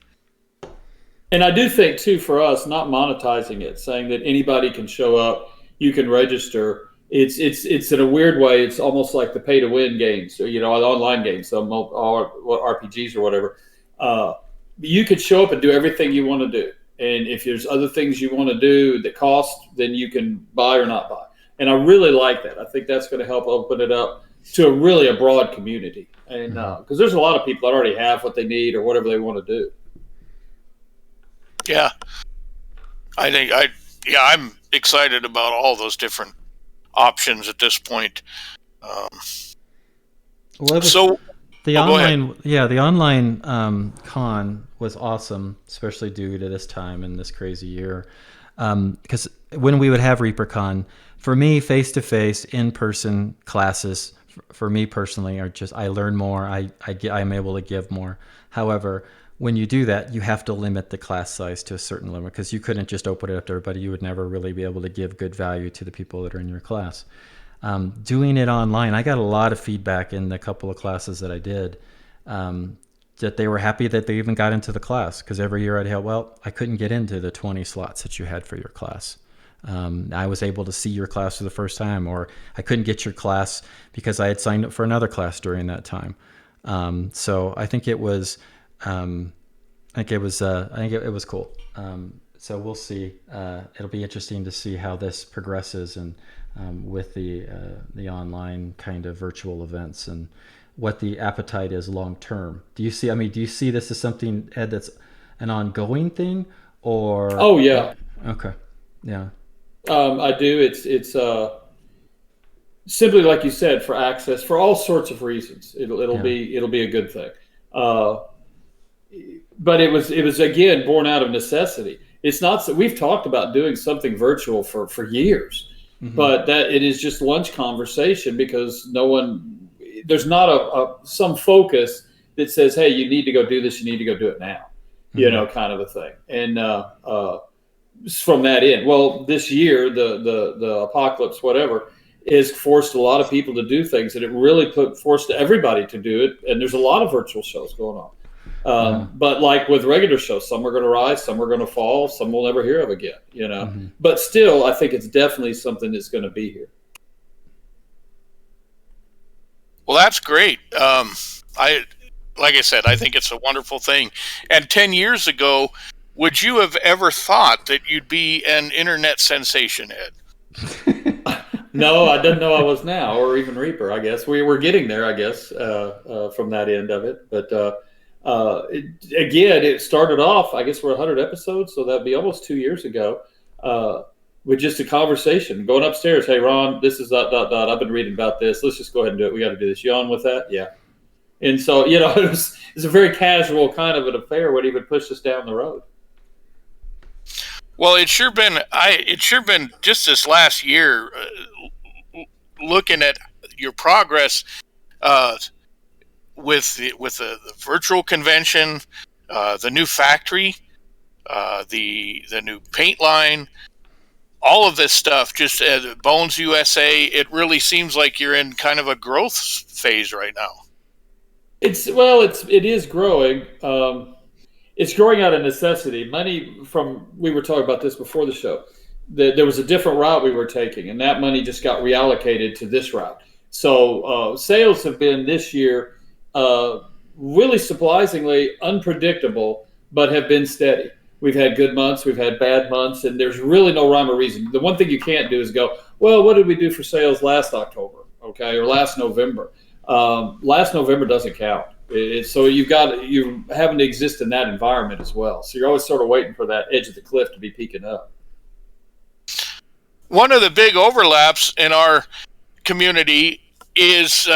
And I do think too, for us, not monetizing it, saying that anybody can show up, you can register. It's in a weird way. It's almost like the pay to win games, or online games, so RPGs or whatever. You could show up and do everything you want to do, and if there's other things you want to do that cost, then you can buy or not buy. And I really like that. I think that's going to help open it up to a broad community, and because there's a lot of people that already have what they need or whatever they want to do. Yeah, I'm excited about all those different options at this point. The online con was awesome, especially due to this time and this crazy year. Because when we would have ReaperCon, for me, face-to-face, in-person classes, for me personally, are just, I learn more. I'm able to give more. However, when you do that, you have to limit the class size to a certain limit, because you couldn't just open it up to everybody. You would never really be able to give good value to the people that are in your class. Doing it online, I got a lot of feedback in the couple of classes that I did, that they were happy that they even got into the class, because every year I'd have, well, I couldn't get into the 20 slots that you had for your class. I was able to see your class for the first time, or I couldn't get your class because I had signed up for another class during that time. So I think it was, it was cool. So we'll see. It'll be interesting to see how this progresses, and with the online kind of virtual events, and what the appetite is long term. Do you see this as something, Ed, that's an ongoing thing, or? Oh yeah. Okay. Yeah. I do. It's simply like you said, for access, for all sorts of reasons. It'll be a good thing. But it was again born out of necessity. It's not that we've talked about doing something virtual for years, but that it is just lunch conversation, because there's not some focus that says, hey, you need to go do this, you need to go do it now, kind of a thing. And from that end, well, this year the apocalypse, whatever, has forced a lot of people to do things, and it really forced everybody to do it. And there's a lot of virtual shows going on. But like with regular shows, some are going to rise, some are going to fall, some we'll never hear of again, But still, I think it's definitely something that's going to be here. Well, that's great. Like I said, I think it's a wonderful thing. And 10 years ago, would you have ever thought that you'd be an internet sensation, Ed? No, I didn't know I was now, or even Reaper. I guess we were getting there, I guess, from that end of it. But it started off, I guess we're 100 episodes, so that'd be almost 2 years ago, with just a conversation, going upstairs. Hey, Ron, this is ... I've been reading about this. Let's just go ahead and do it. We got to do this. You on with that? Yeah. And so, it was a very casual kind of an affair, what even pushed us down the road. Well, it's sure been just this last year, looking at your progress with the virtual convention, the new factory, the new paint line, all of this stuff. Just Bones USA, it really seems like you're in kind of a growth phase right now. It is growing. It's growing out of necessity. We were talking about this before the show. There was a different route we were taking, and that money just got reallocated to this route. So sales have been this year really surprisingly unpredictable, but have been steady. We've had good months, we've had bad months, and there's really no rhyme or reason. The one thing you can't do is go, well, what did we do for sales last October, okay, or last November? Last November doesn't count. So you're having to exist in that environment as well. So you're always sort of waiting for that edge of the cliff to be peeking up. One of the big overlaps in our community is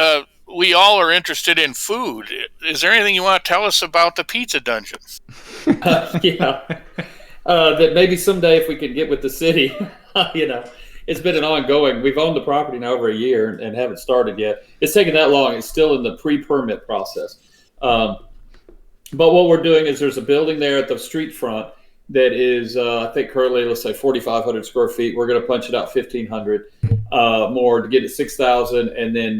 we all are interested in food. Is there anything you want to tell us about the Pizza Dungeon? Yeah. That maybe someday if we could get with the city, it's been an ongoing. We've owned the property now over a year and haven't started yet. It's taken that long. It's still in the pre-permit process. But what we're doing is there's a building there at the street front that is, I think currently, let's say 4,500 square feet. We're going to punch it out 1,500 more to get it 6,000. And then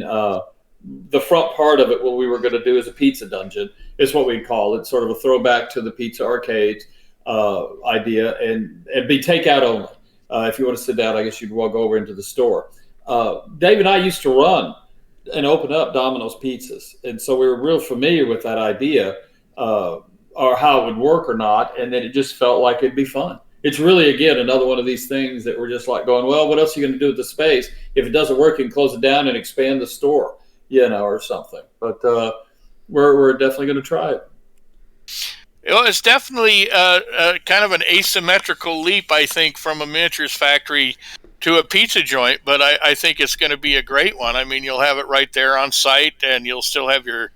the front part of it, what we were going to do is a pizza dungeon, is what we call it. Sort of a throwback to the pizza arcades idea, and be takeout only. If you want to sit down, I guess you'd walk over into the store. Dave and I used to run and open up Domino's Pizzas. And so we were real familiar with that idea. Or how it would work or not, and then it just felt like it'd be fun. It's really, again, another one of these things that we're just like going, well, what else are you going to do with the space? If it doesn't work, you can close it down and expand the store, or something. But we're definitely going to try it. Well, it's definitely kind of an asymmetrical leap, I think, from a miniatures factory to a pizza joint, but I think it's going to be a great one. I mean, you'll have it right there on site, and you'll still have your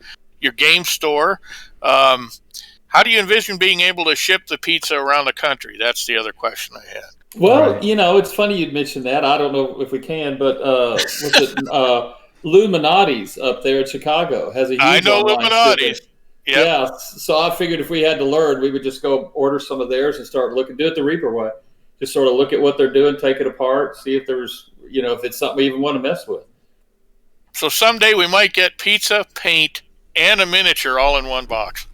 game store. How do you envision being able to ship the pizza around the country? That's the other question I had. Well, Right. it's funny you'd mentioned that. I don't know if we can, but Lou Minotti's up there in Chicago has a huge I know online Illuminati's. shipping. Yep. Yeah, so I figured if we had to learn, we would just go order some of theirs and start looking, do it the Reaper way. Just sort of look at what they're doing, take it apart, see if there's, if it's something we even want to mess with. So someday we might get pizza, paint, and a miniature all in one box.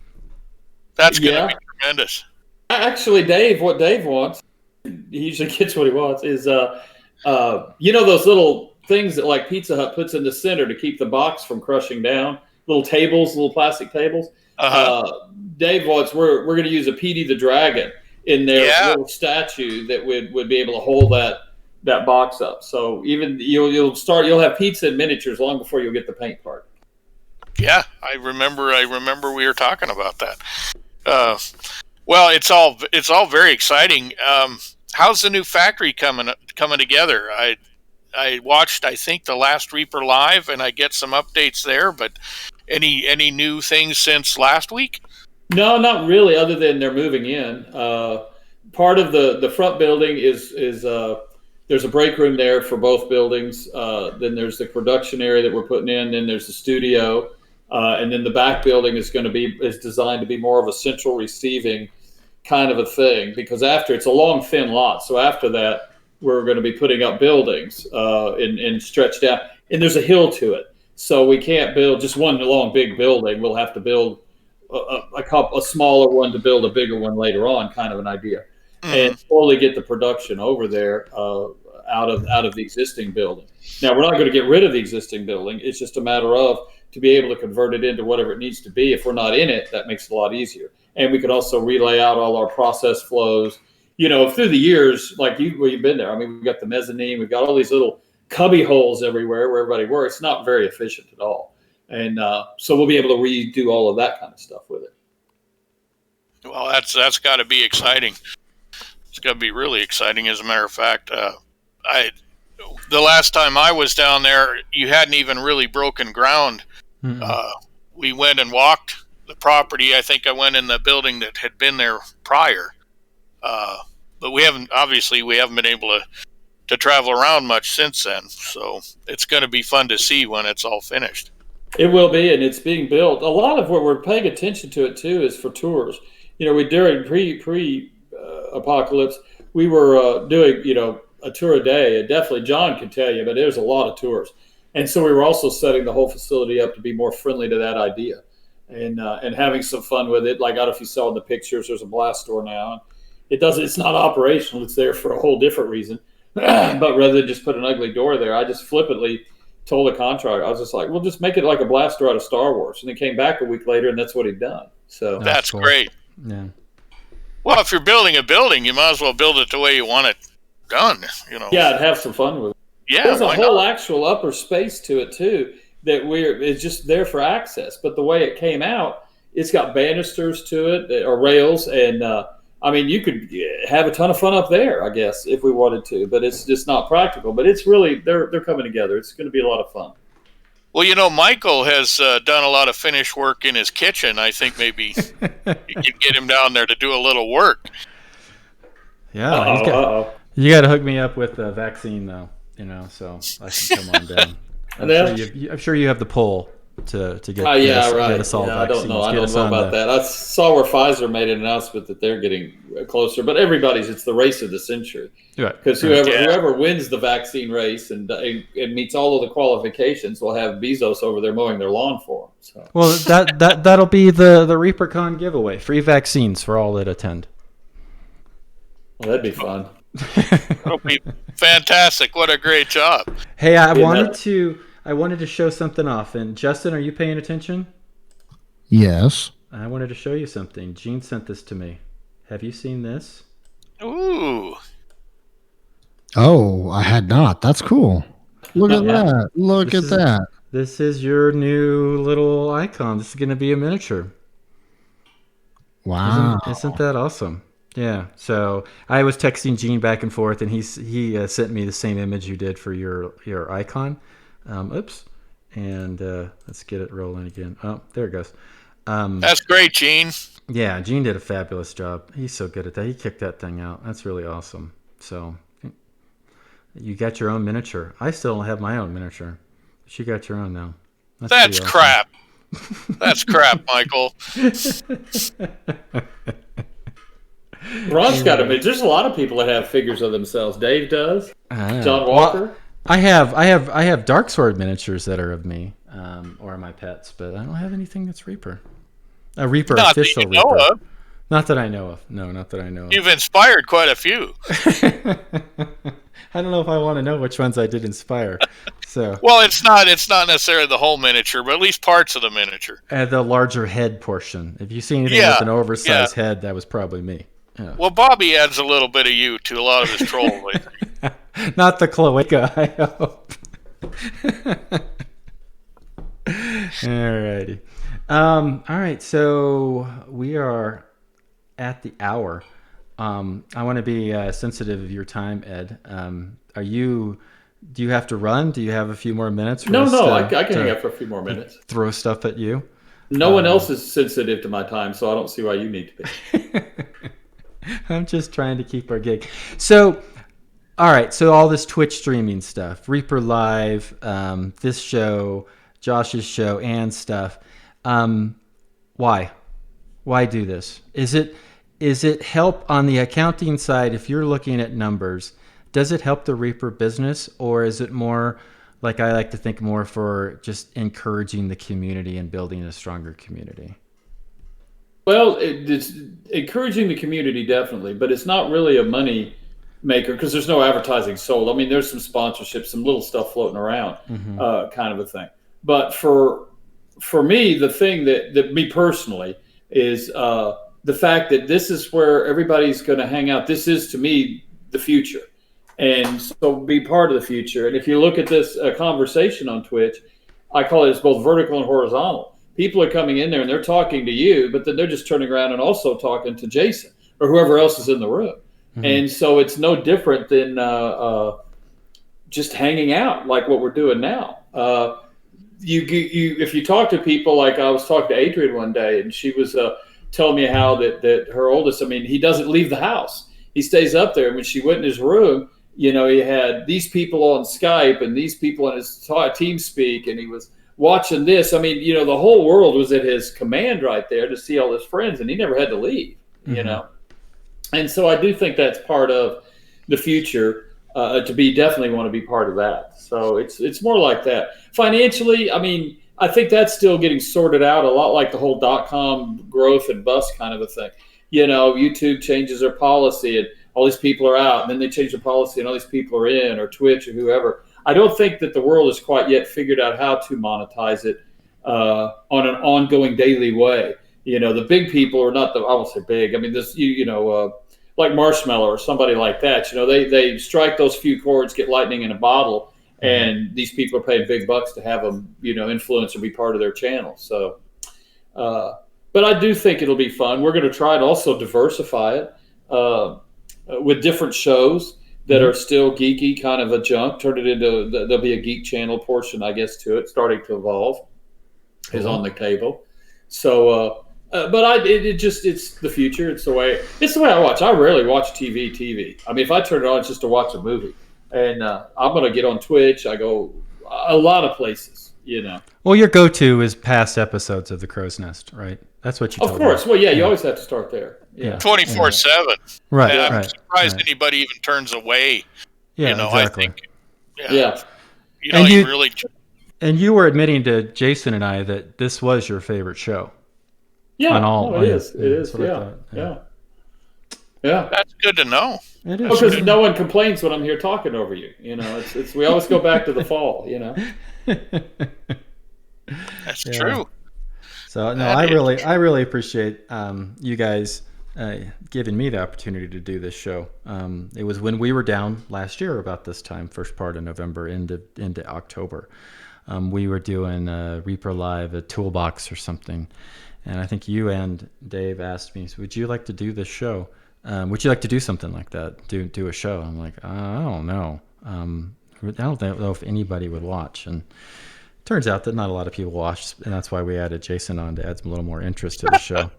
That's going to be tremendous. Actually, what Dave wants, he usually gets what he wants, is, those little things that like Pizza Hut puts in the center to keep the box from crushing down, little tables, little plastic tables. Dave wants, we're going to use a Petey the Dragon in their little statue that would be able to hold that box up. So even you'll have pizza in miniatures long before you'll get the paint part. Yeah, I remember we were talking about that. Well, it's all very exciting. How's the new factory coming together? I watched, I think, the last Reaper Live, and I get some updates there. But any new things since last week? No, not really. Other than they're moving in. Part of the front building is there's a break room there for both buildings. Then there's the production area that we're putting in. Then there's the studio. And then the back building is designed to be more of a central receiving kind of a thing, because after it's a long, thin lot. So after that, we're going to be putting up buildings and stretched out. And there's a hill to it. So we can't build just one long, big building. We'll have to build a smaller one to build a bigger one later on, kind of an idea. And slowly get the production over there out of the existing building. Now, we're not going to get rid of the existing building. It's just a matter of to be able to convert it into whatever it needs to be. If we're not in it, that makes it a lot easier. And we could also relay out all our process flows. Through the years, like you've been there. I mean, we've got the mezzanine. We've got all these little cubby holes everywhere where everybody works. It's not very efficient at all. And so we'll be able to redo all of that kind of stuff with it. Well, that's got to be exciting. It's got to be really exciting. As a matter of fact, the last time I was down there, you hadn't even really broken ground. We went and walked the property. I think I went in the building that had been there prior. But we haven't been able to travel around much since then. So it's going to be fun to see when it's all finished. It will be, and it's being built. A lot of what we're paying attention to it too is for tours. We during pre apocalypse, we were doing a tour a day, and definitely John can tell you, but there's a lot of tours. And so we were also setting the whole facility up to be more friendly to that idea, and having some fun with it. Like, I don't know if you saw in the pictures, there's a blast door now. It's not operational. It's there for a whole different reason. But rather than just put an ugly door there, I just flippantly told the contractor, I was just like, we'll just make it like a blast door out of Star Wars. And then came back a week later, and that's what he'd done. So that's cool. Great. Yeah. Well, if you're building a building, you might as well build it the way you want it done. Yeah, I'd have some fun with it. Yeah, there's a whole actual upper space to it too that it's just there for access. But the way it came out, it's got banisters to it or rails, and you could have a ton of fun up there, I guess, if we wanted to. But it's just not practical. But it's really they're coming together. It's going to be a lot of fun. Well, Michael has done a lot of finish work in his kitchen. I think maybe you could get him down there to do a little work. Yeah, you got to hook me up with the vaccine though, so I can come on down. I'm sure you have the pull to get right. Get us all I don't know. I don't know about that. I saw where Pfizer made an announcement that they're getting closer, but it's the race of the century. Right. Because whoever wins the vaccine race and meets all of the qualifications will have Bezos over there mowing their lawn for them. So. Well, that'll be the ReaperCon giveaway: free vaccines for all that attend. Well, that'd be fun. That'll be fantastic. What a great job. Hey, I wanted to show something off. And Justin, are you paying attention? Yes. I wanted to show you something. Gene sent this to me. Have you seen this? Ooh. Oh, I had not. That's cool. Look at that. Look at that. This is your new little icon. This is going to be a miniature. Wow. Isn't that awesome? Yeah. So I was texting Gene back and forth, and he sent me the same image you did for your icon. Oops. And let's get it rolling again. Oh, there it goes. That's great, Gene. Yeah, Gene did a fabulous job. He's so good at that. He kicked that thing out. That's really awesome. So you got your own miniature. I still don't have my own miniature. But you got your own now. That's crap. That's crap, Michael. Ron's got there's a lot of people that have figures of themselves. Dave does. John Walker. Well, I have Dark Sword miniatures that are of me, or my pets, but I don't have anything that's Reaper. A Reaper, not official that you know Reaper. Of. Not that I know of. No, not that I know of. You've inspired quite a few. I don't know if I want to know which ones I did inspire. So. Well, it's not necessarily the whole miniature, but at least parts of the miniature. The larger head portion. If you see anything with an oversized head, that was probably me. Yeah. Well, Bobby adds a little bit of you to a lot of his troll lately. Not the cloaca, I hope. Alrighty. All right, so we are at the hour. I want to be sensitive of your time, Ed. Do you have to run? Do you have a few more minutes? No, I can hang up for a few more minutes. Throw stuff at you? No one else is sensitive to my time, so I don't see why you need to be. I'm just trying to keep our gig. So, all right. So all this Twitch streaming stuff, Reaper Live, this show, Josh's show, and stuff. Why do this? Is it help on the accounting side? If you're looking at numbers, does it help the Reaper business, or is it more like I like to think more for just encouraging the community and building a stronger community? Well, it's encouraging the community, definitely, but it's not really a money maker because there's no advertising sold. I mean, there's some sponsorships, some little stuff floating around, kind of a thing. But for me, the thing that me personally is the fact that this is where everybody's going to hang out. This is, to me, the future. And so be part of the future. And if you look at this conversation on Twitch, I call it both vertical and horizontal. People are coming in there and they're talking to you, but then they're just turning around and also talking to Jason or whoever else is in the room. Mm-hmm. And so it's no different than just hanging out like what we're doing now. If you talk to people, like I was talking to Adrian one day, and she was telling me how that her oldest, I mean, he doesn't leave the house. He stays up there. And when she went in his room, he had these people on Skype and these people on his TeamSpeak, and he was watching this. I mean, the whole world was at his command right there to see all his friends, and he never had to leave, And so I do think that's part of the future, definitely want to be part of that. So it's more like that. Financially, I mean, I think that's still getting sorted out, a lot like the whole .com growth and bust kind of a thing. YouTube changes their policy and all these people are out, and then they change their policy and all these people are in, or Twitch or whoever. I don't think that the world has quite yet figured out how to monetize it on an ongoing daily way. The big people are not I won't say big. I mean, this, like Marshmallow or somebody like that. They strike those few chords, get lightning in a bottle, and these people are paying big bucks to have them, influence or be part of their channel. So, but I do think it'll be fun. We're going to try to also diversify it with different shows that are still geeky, kind of a junk. Turn it into there'll be a geek channel portion, I guess, to it, starting to evolve. Is on the table. So, but it's the future. It's the way I watch. I rarely watch TV. I mean, if I turn it on, it's just to watch a movie. And I'm gonna get on Twitch. I go a lot of places. Well, your go-to is past episodes of The Crow's Nest, right? That's what you. Of course. Me. Well, yeah, you always have to start there. Yeah. 24/7. Right. And I'm surprised anybody even turns away. Yeah, exactly. I think. Yeah. You really. And you were admitting to Jason and I that this was your favorite show. Yeah. It is. It is. Yeah. That's good to know. It is. Because no one complains when I'm here talking over you. It's we always go back to the fall. That's true. So no, I really appreciate you guys giving me the opportunity to do this show. It was when we were down last year about this time, first part of November into October. We were doing a Reaper Live, a toolbox or something, and I think you and Dave asked me, "Would you like to do this show? Would you like to do something like that? Do a show?" I'm like, I don't know. I don't know if anybody would watch, and turns out that not a lot of people watch, and that's why we added Jason on to add some little more interest to the show.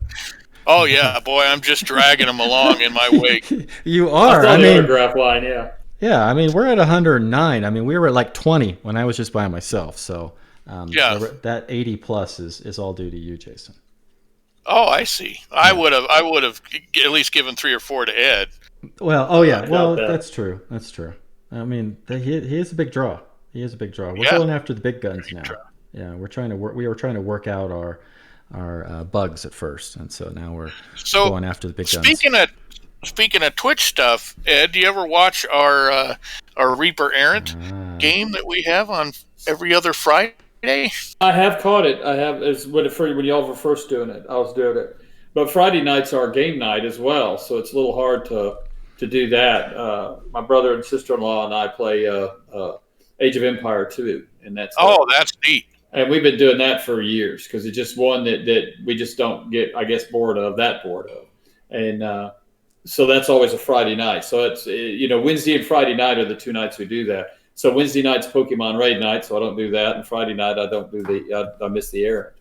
Oh yeah, boy, I'm just dragging them along in my wake. You are. I mean, graph line, yeah. Yeah, I mean, we're at 109. I mean, we were at like 20 when I was just by myself. So that 80 plus is all due to you, Jason. Oh, I see. I would have at least given 3 or 4 to Ed. Well, that's true. That's true. I mean, he is a big draw. He is a big draw. We're going after the big guns now. Yeah, we're trying to work. We were trying to work out our bugs at first, and so now we're going after the big guns. Speaking of Twitch stuff, Ed, do you ever watch our Reaper Errant game that we have on every other Friday? I have caught it. I have. It's when y'all were first doing it. I was doing it, but Friday night's our game night as well, so it's a little hard to do that. My brother and sister-in-law and I play Age of Empire 2, and that's neat. And we've been doing that for years because it's just one that we just don't get, I guess, bored of, and so that's always a Friday night. So it's Wednesday and Friday night are the 2 nights we do that. So Wednesday night's Pokemon Raid night, so I don't do that, and Friday night I don't do I miss the errand.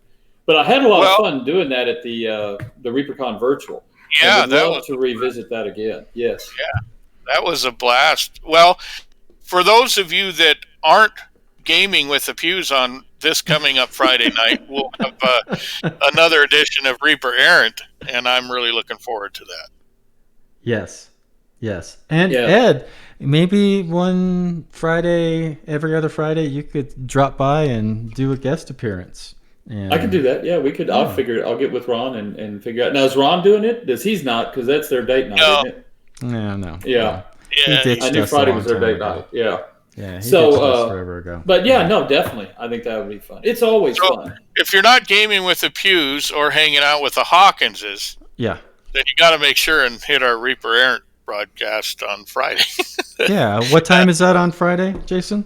But I had a lot of fun doing that at the ReaperCon virtual. Yeah, I'd love to revisit that again. Yes. Yeah, that was a blast. Well, for those of you that aren't gaming with the Pughs on this coming up Friday night, we'll have another edition of Reaper Errant, and I'm really looking forward to that. Yes. And Ed, maybe one Friday, every other Friday, you could drop by and do a guest appearance. And I could do that. Yeah, we could. Yeah. I'll figure it. I'll get with Ron and figure out. Now, is Ron doing it? He's not, because that's their date night, isn't it? No. Yeah. I knew Friday was their date night. Yeah. Yeah. He ditched us forever ago. But no, definitely. I think that would be fun. It's always fun. If you're not gaming with the Pughs or hanging out with the Hawkinses, then you got to make sure and hit our Reaper Errant broadcast on Friday. Yeah. What time is that on Friday, Jason?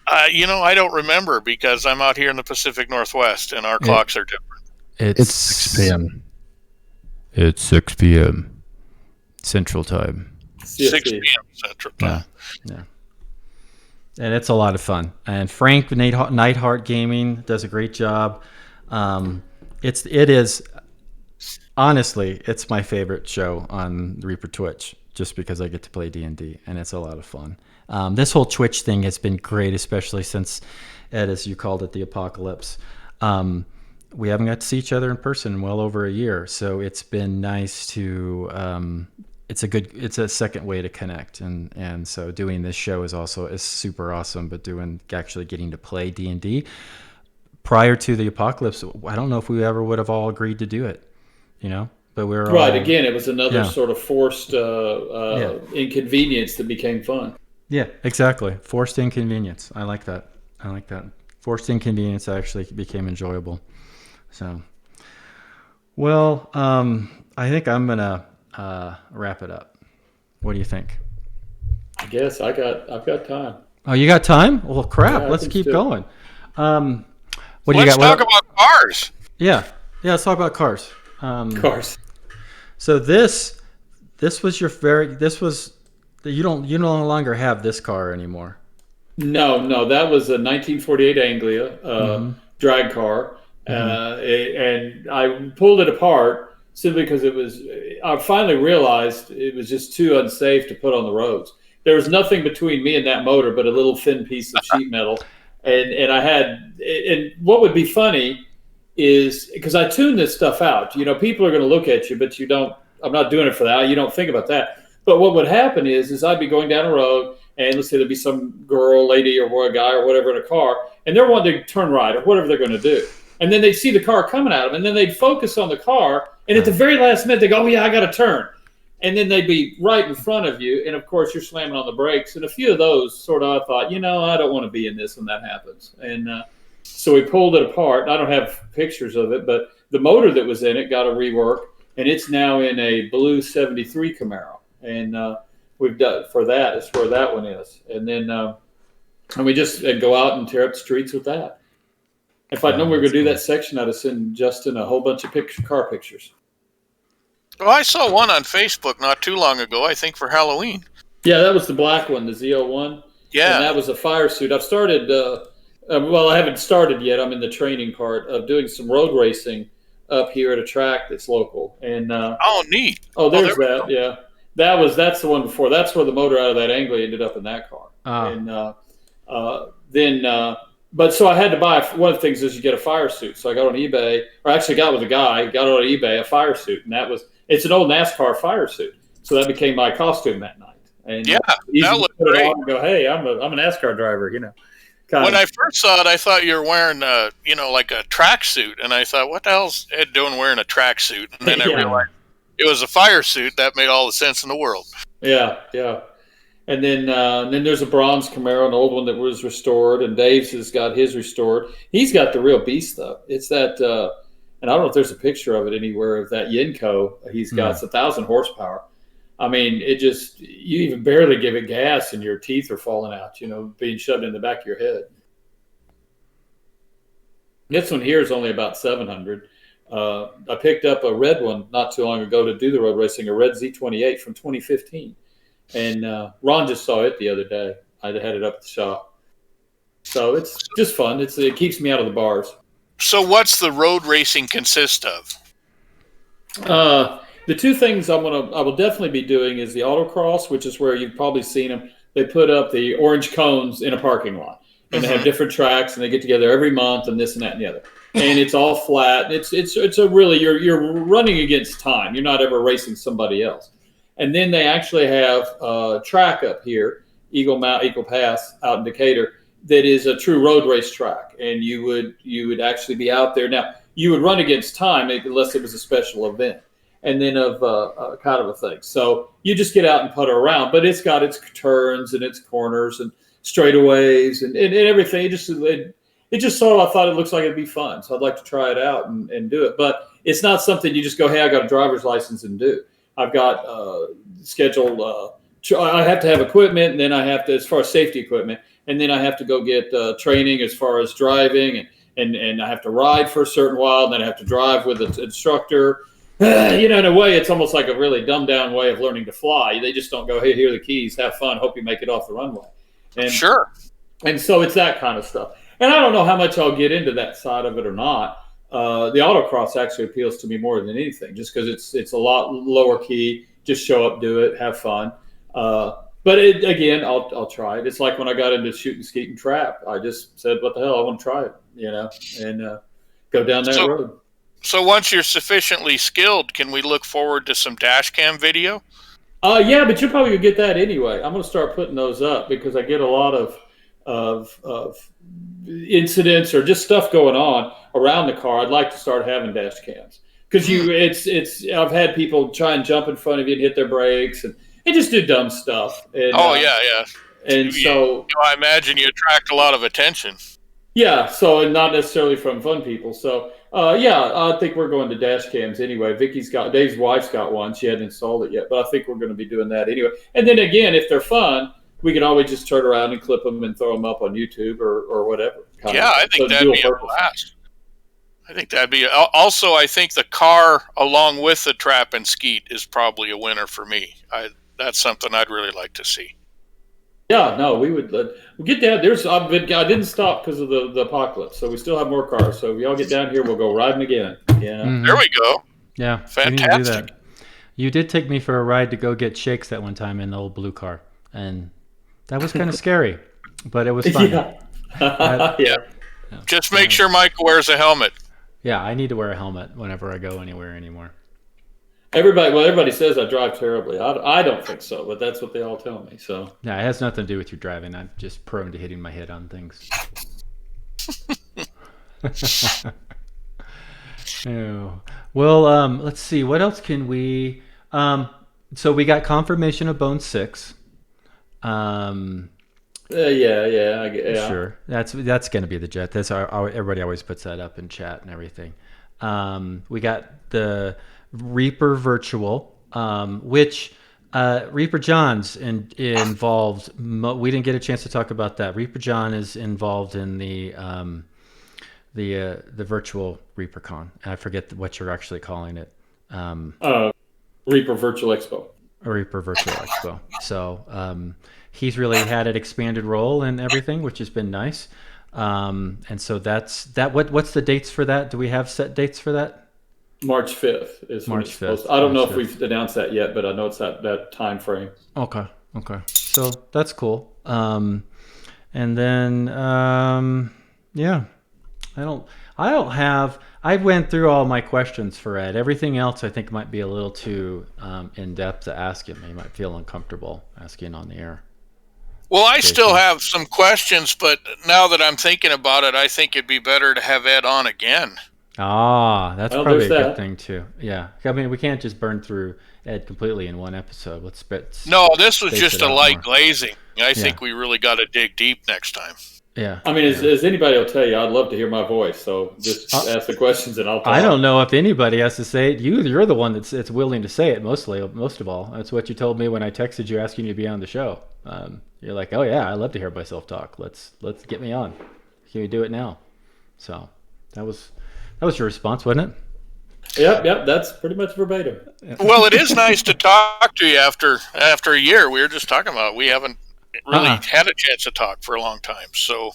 I don't remember because I'm out here in the Pacific Northwest and our clocks are different. It's 6 p.m. It's 6 p.m. Central Time. 6 p.m. Central Time. Yeah. And it's a lot of fun. And Frank Nightheart Gaming does a great job. It is honestly, it's my favorite show on Reaper Twitch, just because I get to play D&D, and it's a lot of fun. This whole Twitch thing has been great, especially since, Ed, as you called it, the apocalypse. We haven't got to see each other in person in well over a year, so it's been nice to. It's a second way to connect, and so doing this show is super awesome. But actually getting to play D&D prior to the apocalypse, I don't know if we ever would have all agreed to do it, But we were right. Again, it was another sort of forced inconvenience that became fun. Yeah, exactly. Forced inconvenience. I like that. Forced inconvenience actually became enjoyable. So, well, I think I'm gonna wrap it up. What do you think? I guess I've got time. Oh, you got time? Well, crap. Let's keep going. What do you got? Let's talk about cars. Yeah. Let's talk about cars. Cars. So this was You no longer have this car anymore. No, that was a 1948 Anglia Mm-hmm. drag car, Mm-hmm. and I pulled it apart simply because it was. I finally realized it was just too unsafe to put on the roads. There was nothing between me and that motor but a little thin piece of sheet metal, and I had. And what would be funny is because I tuned this stuff out. People are going to look at you, but you don't. I'm not doing it for that. You don't think about that. But what would happen is I'd be going down a road, and let's say there'd be some girl, lady, or boy, guy, or whatever in a car, and they're wanting to turn right or whatever they're going to do. And then they'd see the car coming at them, and then they'd focus on the car, and at the very last minute, they go, "Oh yeah, I got to turn," and then they'd be right in front of you, and of course you're slamming on the brakes. And a few of those, sort of, I thought, I don't want to be in this when that happens, and so we pulled it apart. I don't have pictures of it, but the motor that was in it got a rework, and it's now in a blue '73 Camaro, and we've done for that. It's where that one is, and then and we just go out and tear up the streets with that. If I'd known we were going to do that section, I'd have sent Justin a whole bunch of car pictures. Well, I saw one on Facebook not too long ago, I think for Halloween. Yeah, that was the black one, the Z01. Yeah. And that was a fire suit. I've started, I haven't started yet. I'm in the training part of doing some road racing up here at a track that's local. And oh, neat. Oh, there's that. Yeah. That's the one before. That's where the motor out of that Anglia ended up in that car. And but so I had to buy, one of the things is you get a fire suit. So I got on eBay, or actually got with a guy, got on eBay a fire suit, and it's an old NASCAR fire suit. So that became my costume that night. And yeah, that looked great. And go, hey, I'm a NASCAR driver, When I first saw it, I thought you were wearing, like a tracksuit, and I thought, what the hell's Ed doing wearing a tracksuit? And then I realized it was a fire suit. That made all the sense in the world. Yeah. And then there's a bronze Camaro, an old one that was restored, and Dave's has got his restored. He's got the real beast, though. It's that, and I don't know if there's a picture of it anywhere, of that Yenko he's got. It's 1,000 horsepower. I mean, you even barely give it gas and your teeth are falling out, being shoved in the back of your head. This one here is only about 700. I picked up a red one not too long ago to do the road racing, a red Z28 from 2015. And Ron just saw it the other day. I had it up at the shop. So it's just fun. It keeps me out of the bars. So what's the road racing consist of? The two things I will definitely be doing is the autocross, which is where you've probably seen them. They put up the orange cones in a parking lot, and they have different tracks, and they get together every month, and this and that and the other. And it's all flat. It's a really, you're running against time. You're not ever racing somebody else. And then they actually have a track up here, Eagle Pass out in Decatur, that is a true road race track. And you would actually be out there. Now, you would run against time unless it was a special event, and then of kind of a thing. So you just get out and putter around, but it's got its turns and its corners and straightaways and everything. It just sort of, I thought it looks like it'd be fun. So I'd like to try it out and do it. But it's not something you just go, hey, I got a driver's license and do. I've got scheduled, I have to have equipment, and then I have to, as far as safety equipment, and then I have to go get training as far as driving, and I have to ride for a certain while, and then I have to drive with an instructor. In a way, it's almost like a really dumbed down way of learning to fly. They just don't go, hey, here are the keys, have fun, hope you make it off the runway. And, sure. And so it's that kind of stuff. And I don't know how much I'll get into that side of it or not. The autocross actually appeals to me more than anything, just because it's a lot lower key. Just show up, do it, have fun. But again, I'll try it. It's like when I got into shooting, skeet, and trap. I just said, "What the hell? I want to try it," and go down that road. So once you're sufficiently skilled, can we look forward to some dash cam video? Yeah, but you're probably gonna get that anyway. I'm gonna start putting those up because I get a lot of incidents or just stuff going on around the car. I'd like to start having dash cams because I've had people try and jump in front of you and hit their brakes and just do dumb stuff. And, yeah. And so I imagine you attract a lot of attention. Yeah, so and not necessarily from fun people. So I think we're going to dash cams anyway. Dave's wife's got one. She hadn't installed it yet, but I think we're going to be doing that anyway. And then again, if they're fun, we can always just turn around and clip them and throw them up on YouTube or whatever. I think that'd be a blast. I think that'd be also. I think the car along with the trap and skeet is probably a winner for me. that's something I'd really like to see. Yeah, no, we would we'll get down. I didn't stop because of the apocalypse, so we still have more cars. So if y'all get down here, we'll go riding again. Yeah, There we go. Yeah, fantastic. we need to do that. You did take me for a ride to go get shakes that one time in the old blue car, and that was kind of scary, but it was fun. Yeah. Just make sure Mike wears a helmet. Yeah, I need to wear a helmet whenever I go anywhere anymore. Everybody says I drive terribly. I don't think so, but that's what they all tell me. So Yeah, it has nothing to do with your driving. I'm just prone to hitting my head on things. Oh. Well, let's see. What else can we? So we got confirmation of Bone 6. yeah. Sure. That's going to be the jet. That's our everybody always puts that up in chat and everything. We got the Reaper Virtual, which Reaper John's involved. We didn't get a chance to talk about that. Reaper John is involved in the virtual ReaperCon. I forget what you're actually calling it. Reaper Virtual Expo. A Reaper Virtual Expo. So he's really had an expanded role and everything, which has been nice. And so that's that. What's the dates for that? Do we have set dates for that? March 5th is March 5th. I don't know if we've announced that yet, but I know it's that time frame. Okay. So that's cool. And then yeah, I went through all my questions for Ed. Everything else I think might be a little too in depth to ask him. He might feel uncomfortable asking on the air. Well, I still have some questions, but now that I'm thinking about it, I think it'd be better to have Ed on again. That's probably a good thing too. Yeah, I mean we can't just burn through Ed completely in one episode. No, this was just a light glazing. I think we really got to dig deep next time. Yeah. I mean, as anybody will tell you, I'd love to hear my voice. So just ask the questions and I'll talk. I don't know if anybody has to say it. You're the one that's willing to say it most of all. That's what you told me when I texted you asking you to be on the show. You're like, oh yeah, I love to hear myself talk. Let's get me on. Can we do it now? So that was your response, wasn't it? Yep. That's pretty much verbatim. Well, it is nice to talk to you after a year. We were just talking about we haven't really had a chance to talk for a long time. So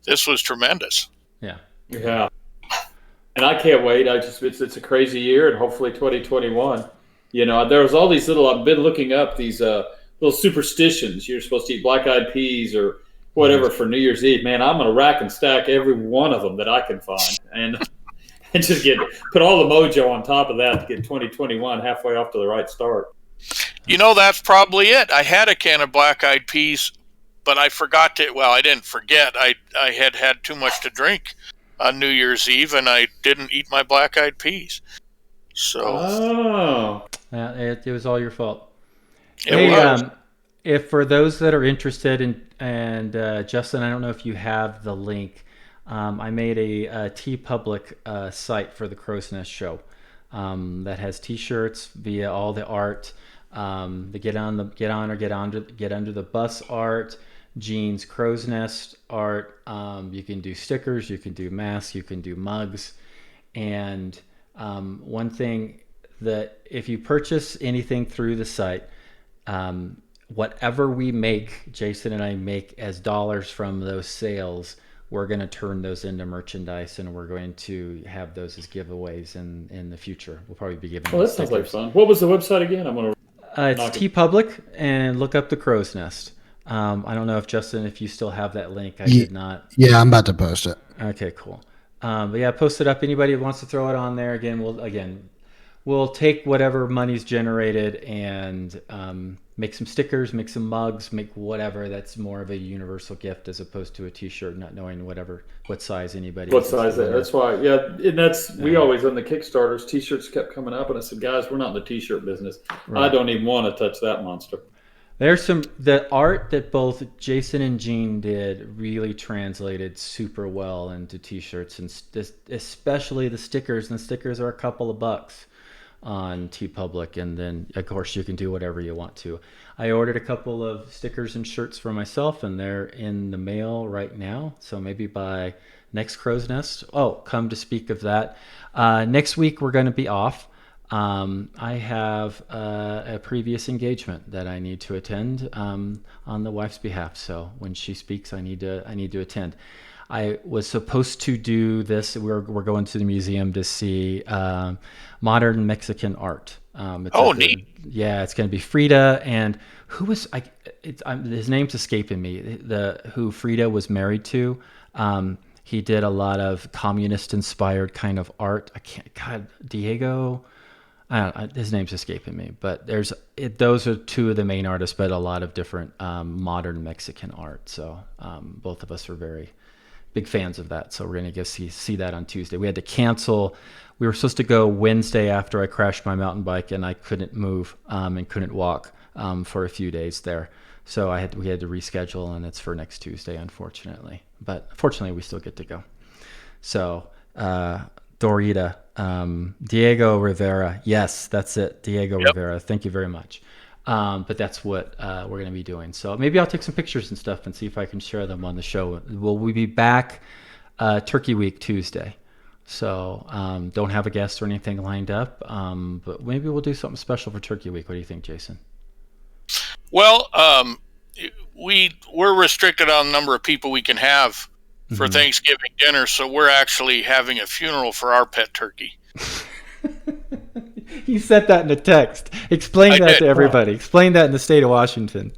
this was tremendous. Yeah. And I can't wait. It's a crazy year, and hopefully 2021. You know, there was all these I've been looking up these little superstitions. You're supposed to eat black-eyed peas or whatever for New Year's Eve. Man, I'm gonna rack and stack every one of them that I can find, and just put all the mojo on top of that to get 2021 halfway off to the right start. You know, that's probably it. I had a can of black-eyed peas, but I forgot to. Well, I didn't forget. I had too much to drink on New Year's Eve, and I didn't eat my black-eyed peas. So, it was all your fault. It was. If for those that are interested in, and Justin, I don't know if you have the link. I made a TeePublic site for the Crow's Nest show that has T-shirts via all the art, the get under the bus art, Gene's Crow's Nest art. You can do stickers, you can do masks, you can do mugs, and one thing that if you purchase anything through the site, whatever we make, Jason and I make as dollars from those sales, we're going to turn those into merchandise, and we're going to have those as giveaways in the future. We'll probably be giving. Well, that sounds like fun. What was the website again? I'm gonna. It's TeePublic, and look up the Crow's Nest. I don't know if Justin, if you still have that link. I did not. Yeah, I'm about to post it. Okay, cool. But yeah, post it up. Anybody who wants to throw it on there, we'll take whatever money's generated and make some stickers, make some mugs, make whatever that's more of a universal gift as opposed to a T-shirt, not knowing what size anybody. What size that? That's why, and we always on the Kickstarters, T-shirts kept coming up, and I said, guys, we're not in the T-shirt business. Right. I don't even want to touch that monster. There's the art that both Jason and Gene did really translated super well into T-shirts, and especially the stickers. And the stickers are a couple of bucks on TeePublic, and then of course you can do whatever you want to. I ordered a couple of stickers and shirts for myself, and they're in the mail right now, so maybe by next Crow's Nest. Oh, come to speak of that, next week we're going to be off. I have a previous engagement that I need to attend on the wife's behalf. So when she speaks, I need to attend. I was supposed to do this. We're going to the museum to see modern Mexican art. Neat. Yeah, it's going to be Frida and who was his name's escaping me. Who Frida was married to. He did a lot of communist-inspired kind of art. Diego. His name's escaping me, but those are two of the main artists, but a lot of different modern Mexican art. So both of us are very big fans of that. So we're going to go see that on Tuesday. We had to cancel. We were supposed to go Wednesday after I crashed my mountain bike and I couldn't move and couldn't walk for a few days there. So we had to reschedule, and it's for next Tuesday, unfortunately. But fortunately, we still get to go. So Dorita, Diego Rivera. Yes, that's it. Diego Rivera. Thank you very much. But that's what we're going to be doing. So maybe I'll take some pictures and stuff and see if I can share them on the show. Will we be back Turkey Week Tuesday? So don't have a guest or anything lined up, but maybe we'll do something special for Turkey Week. What do you think, Jason? Well, we're restricted on the number of people we can have for Thanksgiving dinner, so we're actually having a funeral for our pet turkey. You sent that in a text. Explain that to everybody. Explain that in the state of Washington.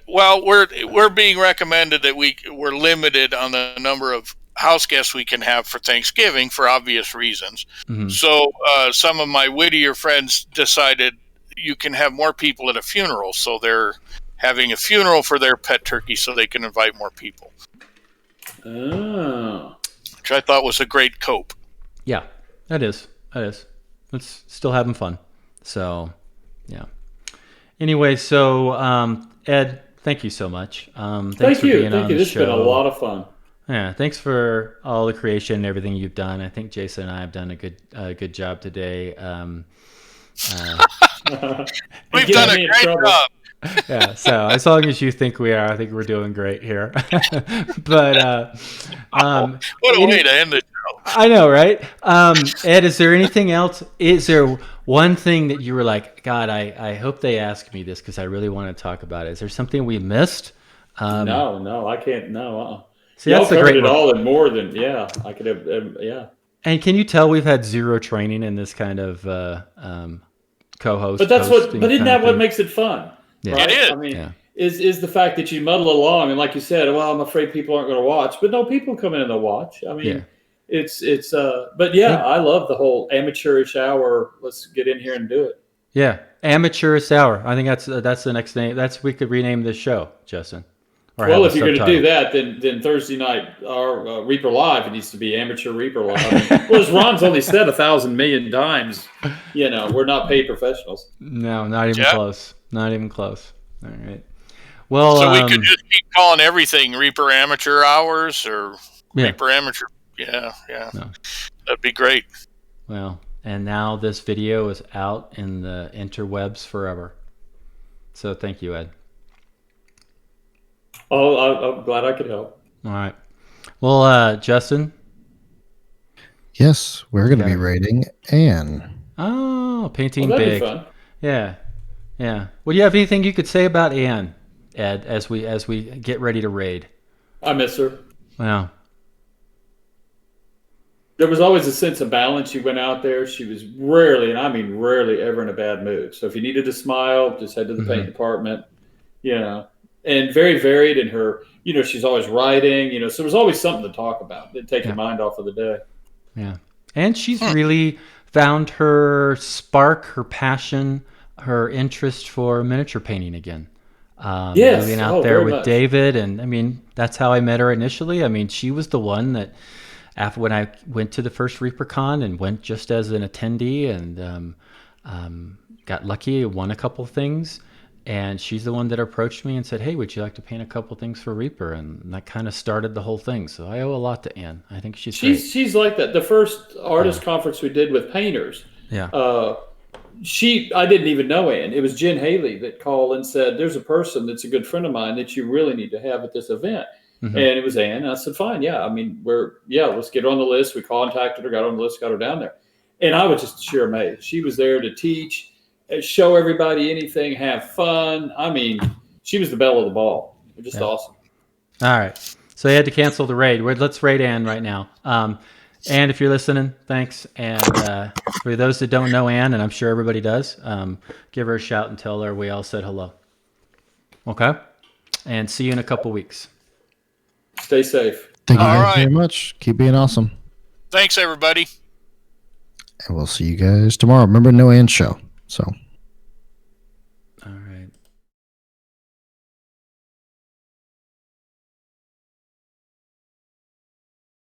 Well, we're being recommended that we're limited on the number of house guests we can have for Thanksgiving for obvious reasons. Mm-hmm. So some of my wittier friends decided you can have more people at a funeral, so they're having a funeral for their pet turkey so they can invite more people. Oh. Which I thought was a great cope. Yeah, that is. It's still having fun. So, yeah. Anyway, so Ed, thank you so much. Thanks for being on the This show. has been a lot of fun. Yeah, thanks for all the creation and everything you've done. I think Jason and I have done a good job today. We've done a great job. Yeah, so as long as you think we are, I think we're doing great here. But what a way to end the show. I know, right? Ed, is there anything else? Is there one thing that you were like, God, I hope they ask me this because I really want to talk about it. Is there something we missed? No, I can't. No. See, that's the great it all in more than I could have. Yeah. And can you tell we've had zero training in this kind of co-host? But isn't that what makes it fun? Yeah. Right? It is. I mean, is the fact that you muddle along and like you said, well, I'm afraid people aren't going to watch, but no, people come in and they'll watch. I mean, but yeah, I love the whole amateurish hour. Let's get in here and do it. Yeah, amateurish hour. I think that's the next name. We could rename this show, Justin. Well, if you're going to do that, then Thursday night our Reaper Live, it needs to be amateur Reaper Live. Well, as Ron's only said 1,000 million times, we're not paid professionals. No, not even close. Not even close. All right. Well, so we could just keep calling everything Reaper Amateur Hours or Reaper Amateur. Yeah. No. That'd be great. Well, and now this video is out in the interwebs forever. So thank you, Ed. Oh, I'm glad I could help. All right. Well, Justin? Yes, we're going to be rating Anne. Oh, painting that'd big. Be fun. Yeah. Well, do you have anything you could say about Anne, Ed, as we get ready to raid? I miss her. Wow. There was always a sense of balance. She went out there. She was rarely, and I mean rarely, ever in a bad mood. So if you needed to smile, just head to the paint department. And very varied in her, she's always writing, so there's always something to talk about that take your mind off of the day. Yeah. And she's really found her spark, her passion, her interest for miniature painting again. Moving out there with David. And I mean, that's how I met her initially. I mean, she was the one that when I went to the first ReaperCon and went just as an attendee and got lucky, won a couple things. And she's the one that approached me and said, hey, would you like to paint a couple things for Reaper? And that kind of started the whole thing. So I owe a lot to Anne. I think she's great. She's like that. The first artist conference we did with painters, I didn't even know Anne. It was Jen Haley that called and said, there's a person that's a good friend of mine that you really need to have at this event. Mm-hmm. And it was Anne. And I said, fine. Yeah. I mean, let's get her on the list. We contacted her, got on the list, got her down there. And I was just sheer amazed. She was there to teach, show everybody anything, have fun. I mean, she was the belle of the ball. Just awesome. All right. So they had to cancel the raid. Let's raid Ann right now. Ann, if you're listening, thanks. And for those that don't know Ann, and I'm sure everybody does, give her a shout and tell her we all said hello. Okay? And see you in a couple weeks. Stay safe. Thank you guys very much. Keep being awesome. Thanks, everybody. And we'll see you guys tomorrow. Remember, no end show. So.